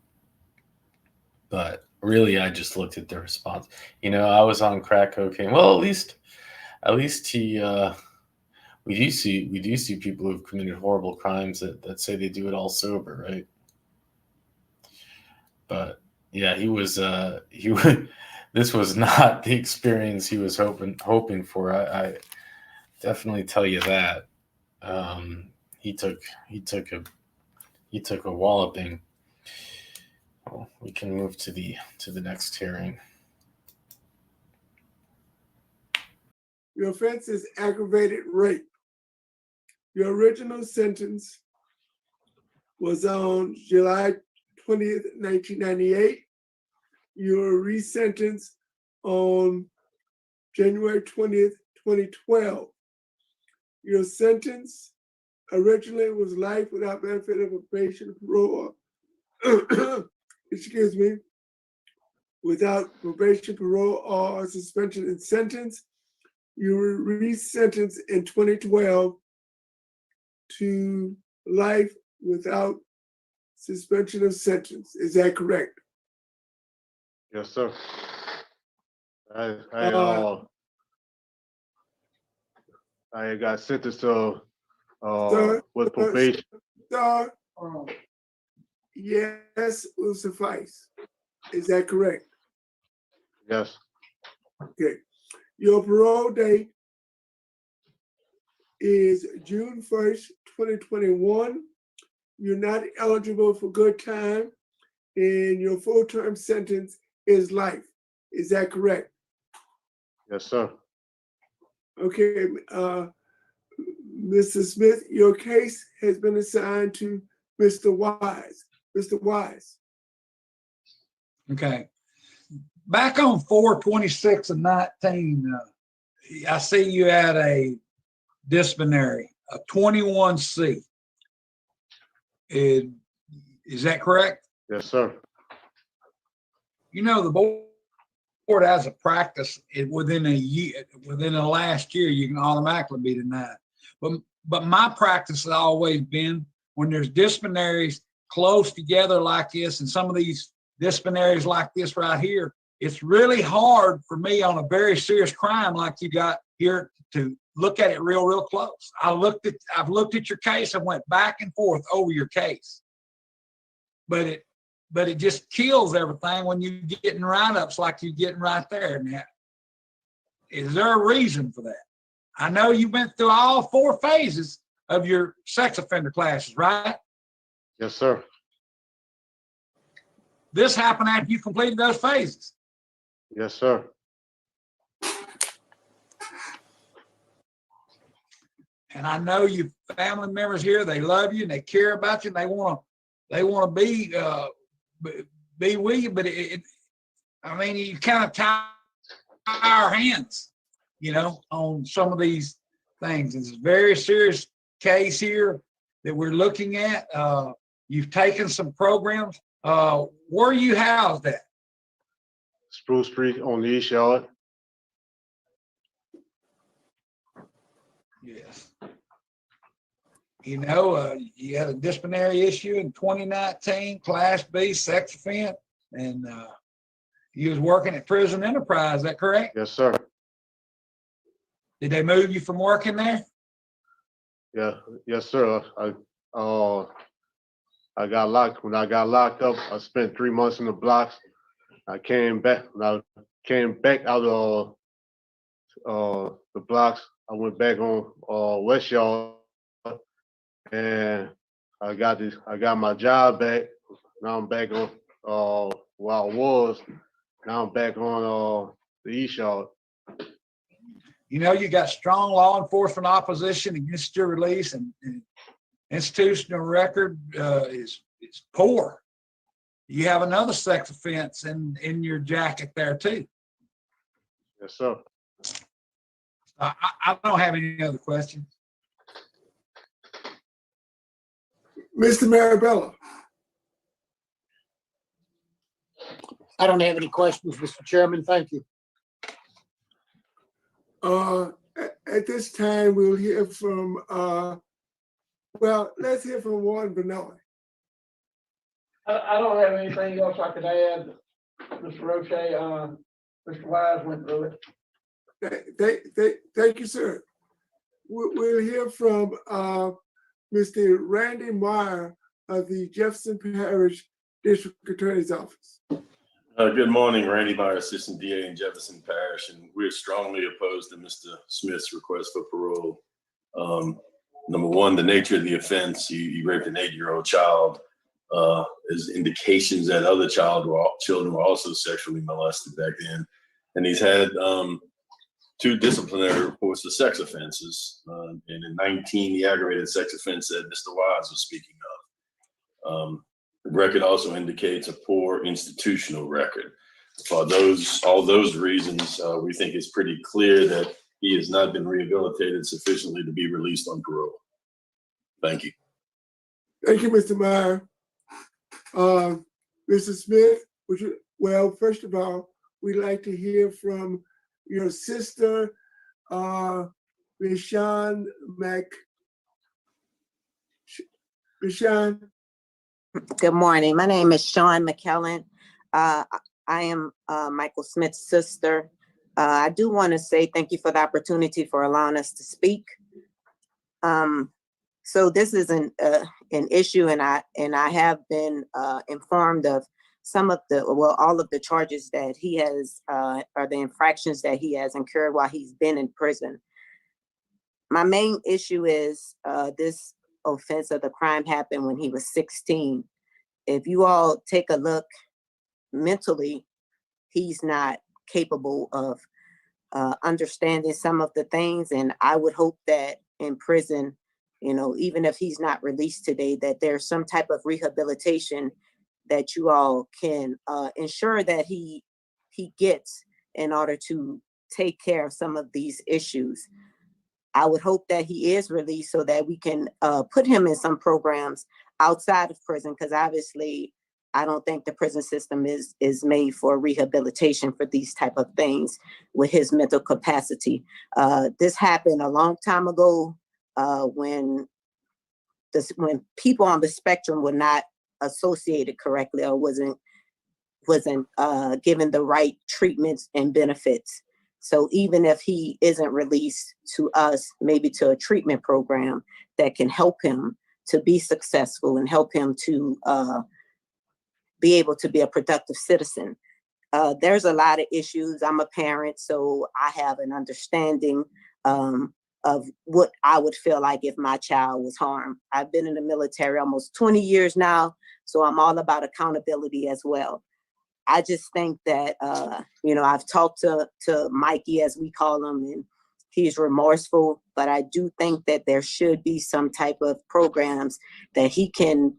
But really, I just looked at the response. I was on crack cocaine. Well, at least he, we do see people who've committed horrible crimes that say they do it all sober, right? But yeah, he was this was not the experience he was hoping for. I definitely tell you that. He took a walloping. Well, we can move to the next hearing. Your offense is aggravated rape. Your original sentence was on July 20th, 1998. You were resentenced on January 20th, 2012. Your sentence originally was life without benefit of probation, parole, excuse me, without probation, parole, or suspension in sentence. You were resentenced in 2012 to life without suspension of sentence. Is that correct? Yes, sir. I got sentenced to with probation. Sir, yes will suffice. Is that correct? Yes. Okay. Your parole date is June 1st, 2021. You're not eligible for good time, and your full-term sentence is life. Is that correct? Yes, sir. Okay, Mr. Smith, your case has been assigned to Mr. Wise. Mr. Wise. Okay. Back on 4/26 of 19, I see you had a disciplinary, a 21C. Is that correct? Yes, sir. The board has a practice within a year, within the last year, you can automatically be denied. But my practice has always been when there's disciplinaries close together like this, and some of these disciplinaries like this right here, it's really hard for me on a very serious crime like you got here to look at it real close. I've looked at your case and went back and forth over your case. But it just kills everything when you get in write-ups like you're getting right there. Now, is there a reason for that? I know you went through all 4 phases of your sex offender classes, right? Yes, sir. this happened after you completed those phases. Yes, sir. And I know you family members here, they love you and they care about you and they want to be with you, but I mean, you kind of tie our hands, you know, on some of these things. It's a very serious case here that we're looking at. You've taken some programs. Where are you housed at? Spruce Street on the East Yard. Yes. You know, you had a disciplinary issue in 2019, Class B, sex offense, and you was working at Prison Enterprise, is that correct? Yes, sir. Did they move you from working there? Yeah, yes, sir. I got locked. When I got locked up, I spent 3 months in the blocks. I came back. When I came back out of the blocks, I went back on West Yard, and I got my job back. Now I'm back on where I was. Now I'm back on the East Yard. You know, you got strong law enforcement opposition against your release, and institutional record is poor. You have another sex offense in your jacket there too. Yes, sir. I don't have any other questions. Mr. Marabella. I don't have any questions, Mr. Chairman. Thank you. At this time, we'll hear from, well, let's hear from Warren Bernard. I don't have anything else I could add, Mr. Roche. Mr. Wise went through it. Thank you, sir. We'll hear from Mr. Randy Meyer of the Jefferson Parish District Attorney's Office. Good morning, Randy Meyer, Assistant DA in Jefferson Parish, and we're strongly opposed to Mr. Smith's request for parole. Number one, the nature of the offense, he raped an 8-year-old child. There's indications that other children were also sexually molested back then. And he's had 2 disciplinary reports for sex offenses. And in 19, the aggravated sex offense that Mr. Wise was speaking of. The record also indicates a poor institutional record. For all those reasons, we think it's pretty clear that he has not been rehabilitated sufficiently to be released on parole. Thank you. Thank you, Mr. Meyer. Mr. Smith, well, first of all, we'd like to hear from your sister, Rashawn Rashawn. Good morning. My name is Sean McKellen. I am Michael Smith's sister. I do want to say thank you for the opportunity for allowing us to speak. So this is an issue, and I have been informed of all of the charges that he has, or the infractions that he has incurred while he's been in prison. My main issue is this offense of the crime happened when he was 16. If you all take a look mentally, he's not capable of understanding some of the things. And I would hope that in prison, you know, even if he's not released today, that there's some type of rehabilitation that you all can ensure that he gets in order to take care of some of these issues. I would hope that he is released so that we can put him in some programs outside of prison, because obviously I don't think the prison system is made for rehabilitation for these type of things with his mental capacity. This happened a long time ago when people on the spectrum were not associated correctly or wasn't given the right treatments and benefits. So even if he isn't released to us, maybe to a treatment program that can help him to be successful and help him to be able to be a productive citizen. There's a lot of issues. I'm a parent, so I have an understanding of what I would feel like if my child was harmed. I've been in the military almost 20 years now, so I'm all about accountability as well. I just think that, I've talked to Mikey, as we call him, and he's remorseful, but I do think that there should be some type of programs that he can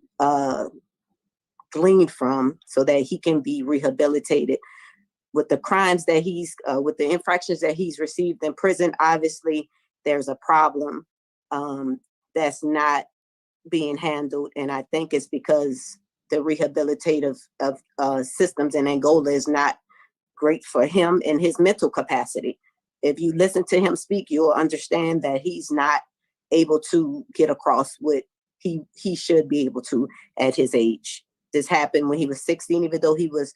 glean from so that he can be rehabilitated. With the crimes that with the infractions that he's received in prison, obviously there's a problem that's not being handled. And I think it's because the rehabilitative systems in Angola is not great for him in his mental capacity. If you listen to him speak, you'll understand that he's not able to get across what he should be able to at his age. This happened when he was 16, even though he was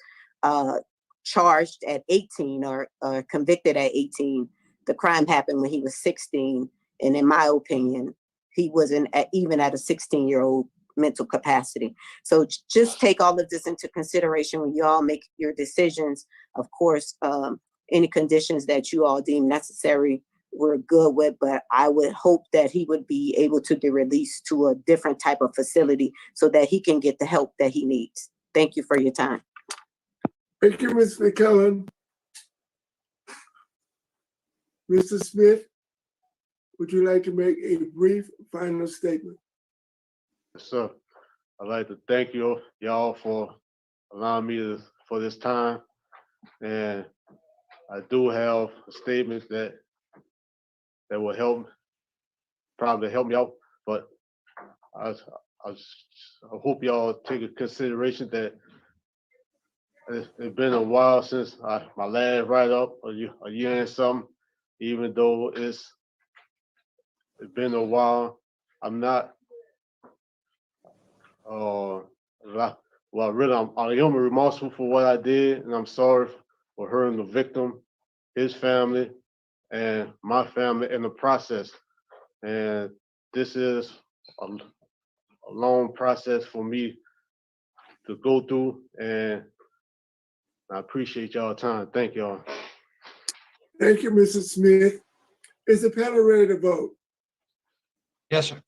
charged at 18 or convicted at 18. The crime happened when he was 16. And in my opinion, he wasn't even at a 16-year-old mental capacity. So just take all of this into consideration when you all make your decisions. Of course, any conditions that you all deem necessary, we're good with, but I would hope that he would be able to be released to a different type of facility so that he can get the help that he needs. Thank you for your time. Thank you, Ms. McKellen. Mr. Smith, would you like to make a brief final statement? Yes, sir. I'd like to thank y'all for allowing me for this time. And I do have a statement that will probably help me out, but I hope y'all take into consideration that it's been a while since my last write-up, a year and something. Even though it's been a while, I'm not. I am remorseful for what I did, and I'm sorry for hurting the victim, his family, and my family in the process. And this is a long process for me to go through, and I appreciate y'all time. Thank y'all. Thank you, Mrs. Smith. Is the panel ready to vote? Yes, sir.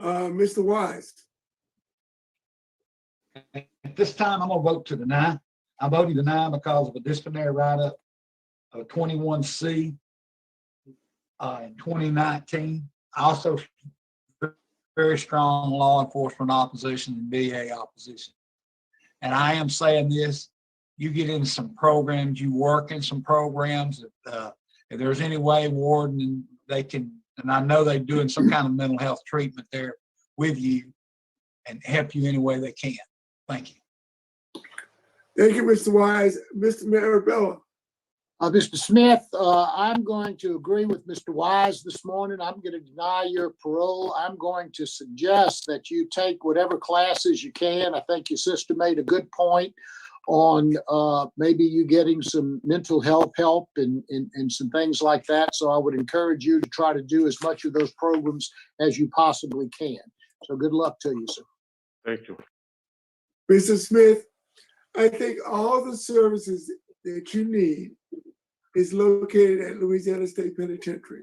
Mr. Wise. At this time, I'm gonna vote to deny. I'm voting deny because of a disciplinary write-up of 21C in 2019. Also, very strong law enforcement opposition and VA opposition. And I am saying this, you get in some programs, you work in some programs, if there's any way, Warden, they can, and I know they're doing some kind of mental health treatment there with you and help you any way they can. Thank you. Thank you, Mr. Wise. Mr. Marabella. Mr. Smith, I'm going to agree with Mr. Wise this morning. I'm going to deny your parole. I'm going to suggest that you take whatever classes you can. I think your sister made a good point on maybe you getting some mental health help and some things like that. So I would encourage you to try to do as much of those programs as you possibly can. So good luck to you, sir. Thank you. Mr. Smith, I think all the services that you need is located at Louisiana State Penitentiary.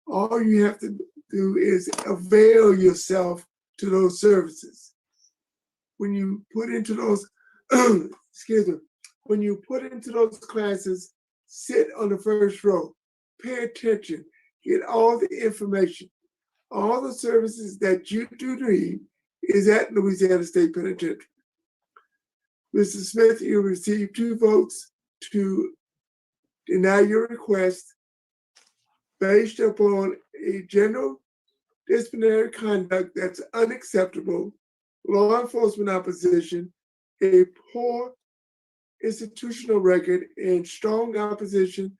All you have to do is avail yourself to those services. When you put into those, excuse me, when you put into those classes, sit on the first row, pay attention, get all the information. All the services that you do need is at Louisiana State Penitentiary. Mr. Smith, you received 2 votes to deny your request based upon a general disciplinary conduct that's unacceptable, law enforcement opposition, a poor institutional record, and strong opposition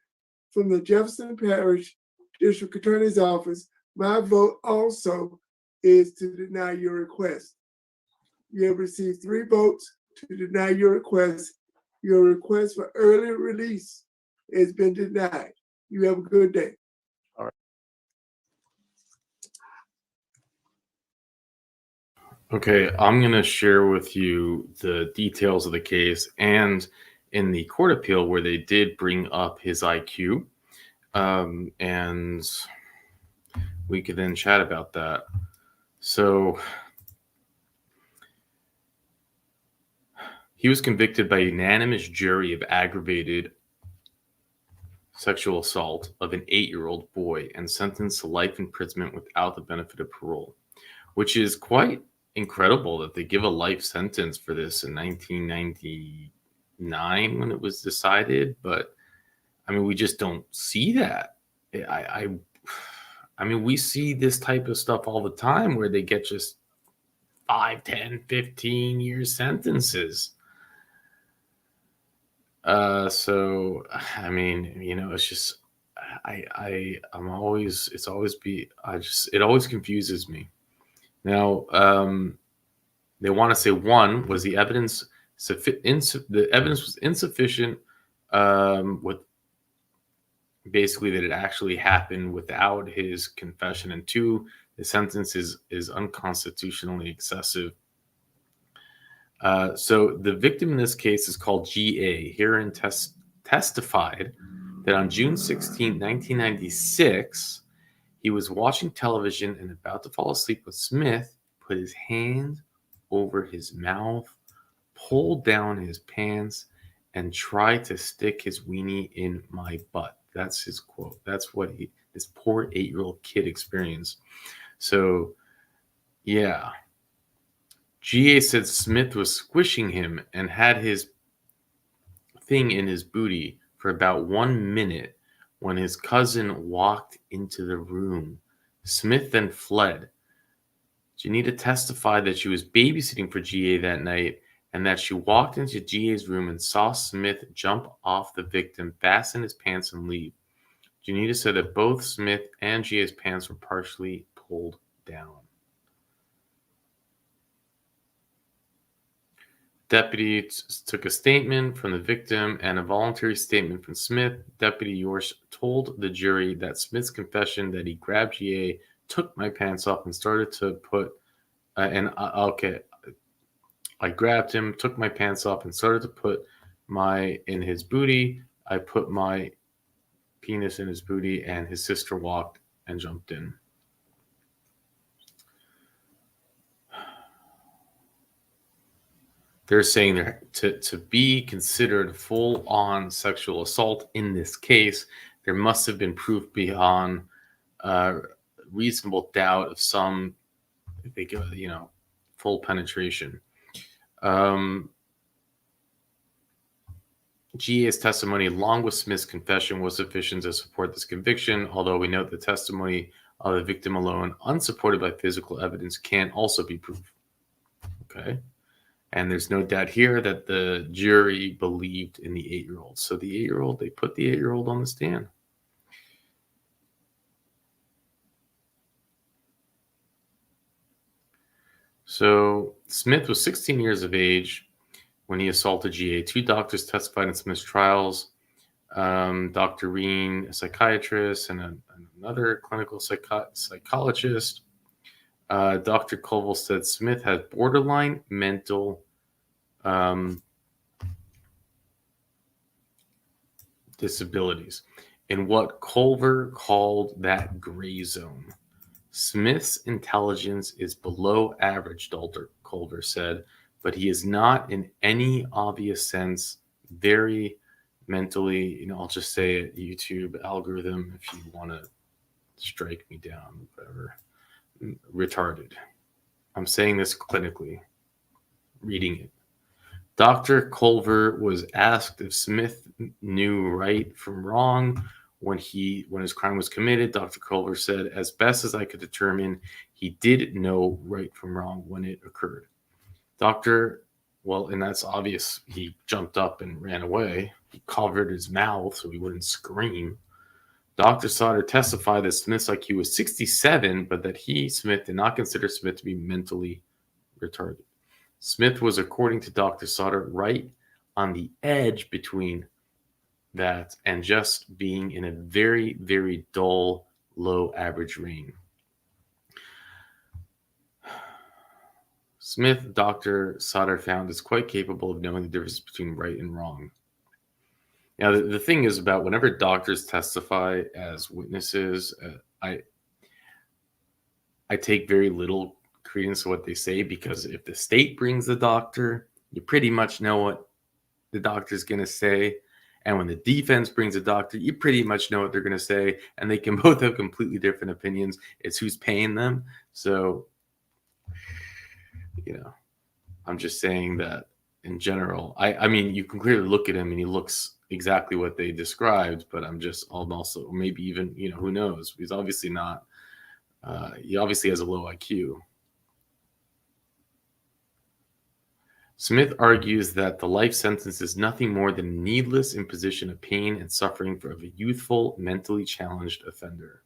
from the Jefferson Parish District Attorney's Office. My vote also is to deny your request. You have received 3 votes to deny your request. Your request for early release has been denied. You have a good day. All right. Okay, I'm going to share with you the details of the case. And in the court appeal where they did bring up his IQ, And we could then chat about that. So he was convicted by a unanimous jury of aggravated sexual assault of an 8-year-old boy and sentenced to life imprisonment without the benefit of parole, which is quite incredible that they give a life sentence for this in 1999 when it was decided. But I mean, we just don't see that. I mean, we see this type of stuff all the time where they get just 5, 10, 15 year sentences. So I mean, it's just it always confuses me. Now, they want to say one was the evidence the evidence was insufficient, with basically that it actually happened without his confession, and two, the sentence is unconstitutionally excessive. So the victim in this case is called G.A. Herein testified that on June 16, 1996, he was watching television and about to fall asleep when Smith put his hand over his mouth, pulled down his pants, and tried to stick his weenie in my butt. That's his quote. That's what this poor 8-year-old kid experienced. So, yeah. GA said Smith was squishing him and had his thing in his booty for about 1 minute when his cousin walked into the room. Smith then fled. Janita testified that she was babysitting for GA that night and that she walked into GA's room and saw Smith jump off the victim, fasten his pants, and leave. Janita said that both Smith and GA's pants were partially pulled down. Deputy took a statement from the victim and a voluntary statement from Smith. Deputy Yorsh told the jury that Smith's confession that he grabbed GA, took my pants off, and started to put I grabbed him, took my pants off, and started to put in his booty. I put my penis in his booty, and his sister walked and jumped in. They're saying to be considered full-on sexual assault in this case, there must have been proof beyond reasonable doubt of some, full penetration. GA's testimony, along with Smith's confession, was sufficient to support this conviction, although we note the testimony of the victim alone, unsupported by physical evidence, can also be proof. Okay? And there's no doubt here that the jury believed in the 8-year-old. So the 8-year-old, they put the 8-year-old on the stand. So Smith was 16 years of age when he assaulted GA. 2 doctors testified in Smith's trials. Dr. Reen, a psychiatrist, and another clinical psychologist. Dr. Colville said Smith had borderline mental disabilities in what Culver called that gray zone. Smith's intelligence is below average, Dr. Culver said, but he is not in any obvious sense very mentally, I'll just say it, YouTube algorithm, if you want to strike me down, whatever, retarded. I'm saying this clinically, reading it. Dr. Culver was asked if Smith knew right from wrong when his crime was committed. Dr. Culver said, as best as I could determine, he did know right from wrong when it occurred. And that's obvious. He jumped up and ran away. He covered his mouth so he wouldn't scream. Dr. Sauter testified that Smith's IQ was 67, but that Smith, did not consider Smith to be mentally retarded. Smith was, according to Dr. Sauter, right on the edge between that and just being in a very, very dull, low average range. Smith, Dr. Sauter found, is quite capable of knowing the difference between right and wrong. Now, the thing is about whenever doctors testify as witnesses, I take very little credence to what they say, because if the state brings the doctor, you pretty much know what the doctor's going to say. And when the defense brings a doctor, you pretty much know what they're going to say. And they can both have completely different opinions. It's who's paying them. So, I'm just saying that in general, I mean, you can clearly look at him and he looks exactly what they described, but I'm also maybe even, who knows? He's obviously not, he obviously has a low IQ. Smith argues that the life sentence is nothing more than a needless imposition of pain and suffering of a youthful, mentally challenged offender.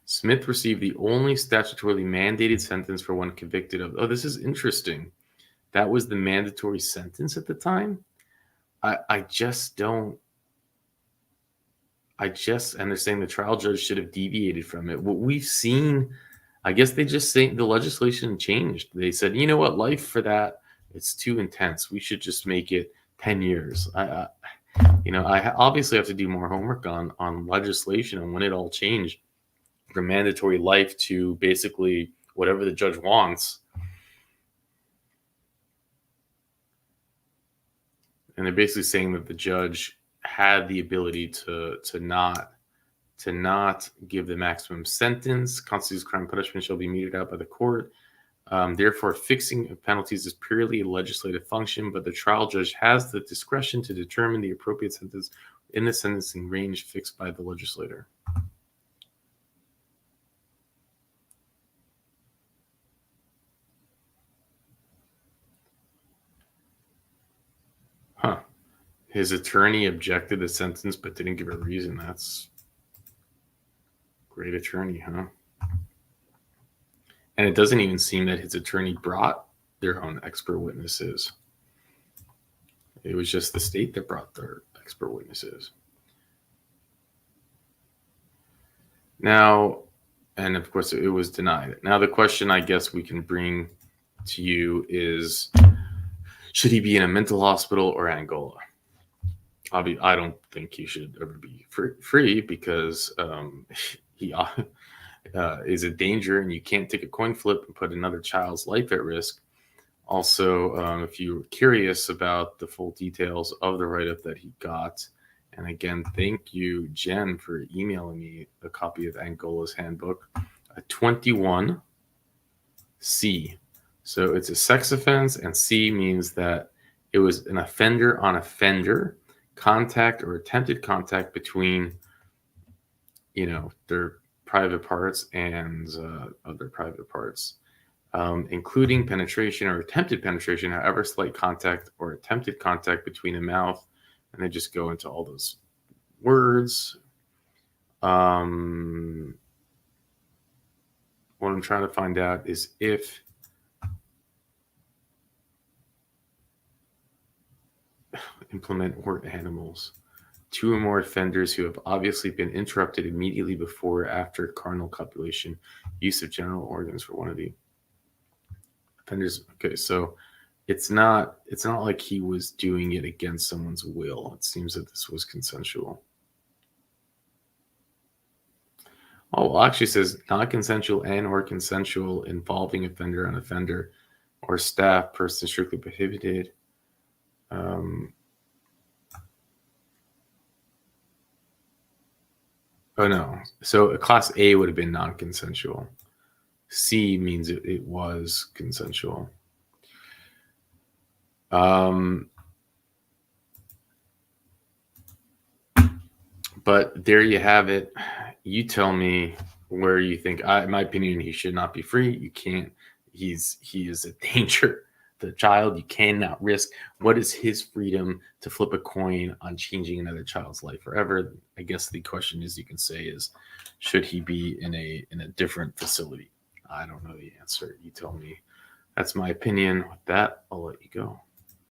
Smith received the only statutorily mandated sentence for one convicted of. Oh, this is interesting. That was the mandatory sentence at the time. I just don't. And they're saying the trial judge should have deviated from it. What we've seen, I guess they just say the legislation changed. They said, you know what, life for that, it's too intense. We should just make it 10 years. I obviously have to do more homework on legislation and when it all changed from mandatory life to basically whatever the judge wants. And they're basically saying that the judge had the ability to not give the maximum sentence. Constitutes crime punishment shall be meted out by the court. Therefore, fixing of penalties is purely a legislative function, but the trial judge has the discretion to determine the appropriate sentence in the sentencing range fixed by the legislator. Huh. His attorney objected the sentence but didn't give a reason. That's great attorney, huh? And it doesn't even seem that his attorney brought their own expert witnesses. It was just the state that brought their expert witnesses. Now, and of course it was denied. Now the question I guess we can bring to you is, should he be in a mental hospital or Angola? I don't think he should ever be free because he is a danger, and you can't take a coin flip and put another child's life at risk. Also, if you're curious about the full details of the write-up that he got, and again, thank you, Jen, for emailing me a copy of Angola's handbook, 21C. So it's a sex offense, and C means that it was an offender on offender contact or attempted contact between, their private parts and other private parts, including penetration or attempted penetration, however slight contact or attempted contact between the mouth. And they just go into all those words. What I'm trying to find out is if implement or animals. Two or more offenders who have obviously been interrupted immediately before or after carnal copulation, use of genital organs for one of the offenders. Okay, so it's not like he was doing it against someone's will. It seems that this was consensual. Oh, well, actually says non-consensual and or consensual involving offender on offender or staff person strictly prohibited. Oh no. So a class A would have been non-consensual. C means it was consensual. But there you have it. You tell me where you think. In my opinion, he should not be free. You can't. He is a danger. The child you cannot risk. What is his freedom to flip a coin on changing another child's life forever? I guess the question is, you can say, is should he be in a different facility? I don't know the answer. You tell me. That's my opinion. With that, I'll let you go.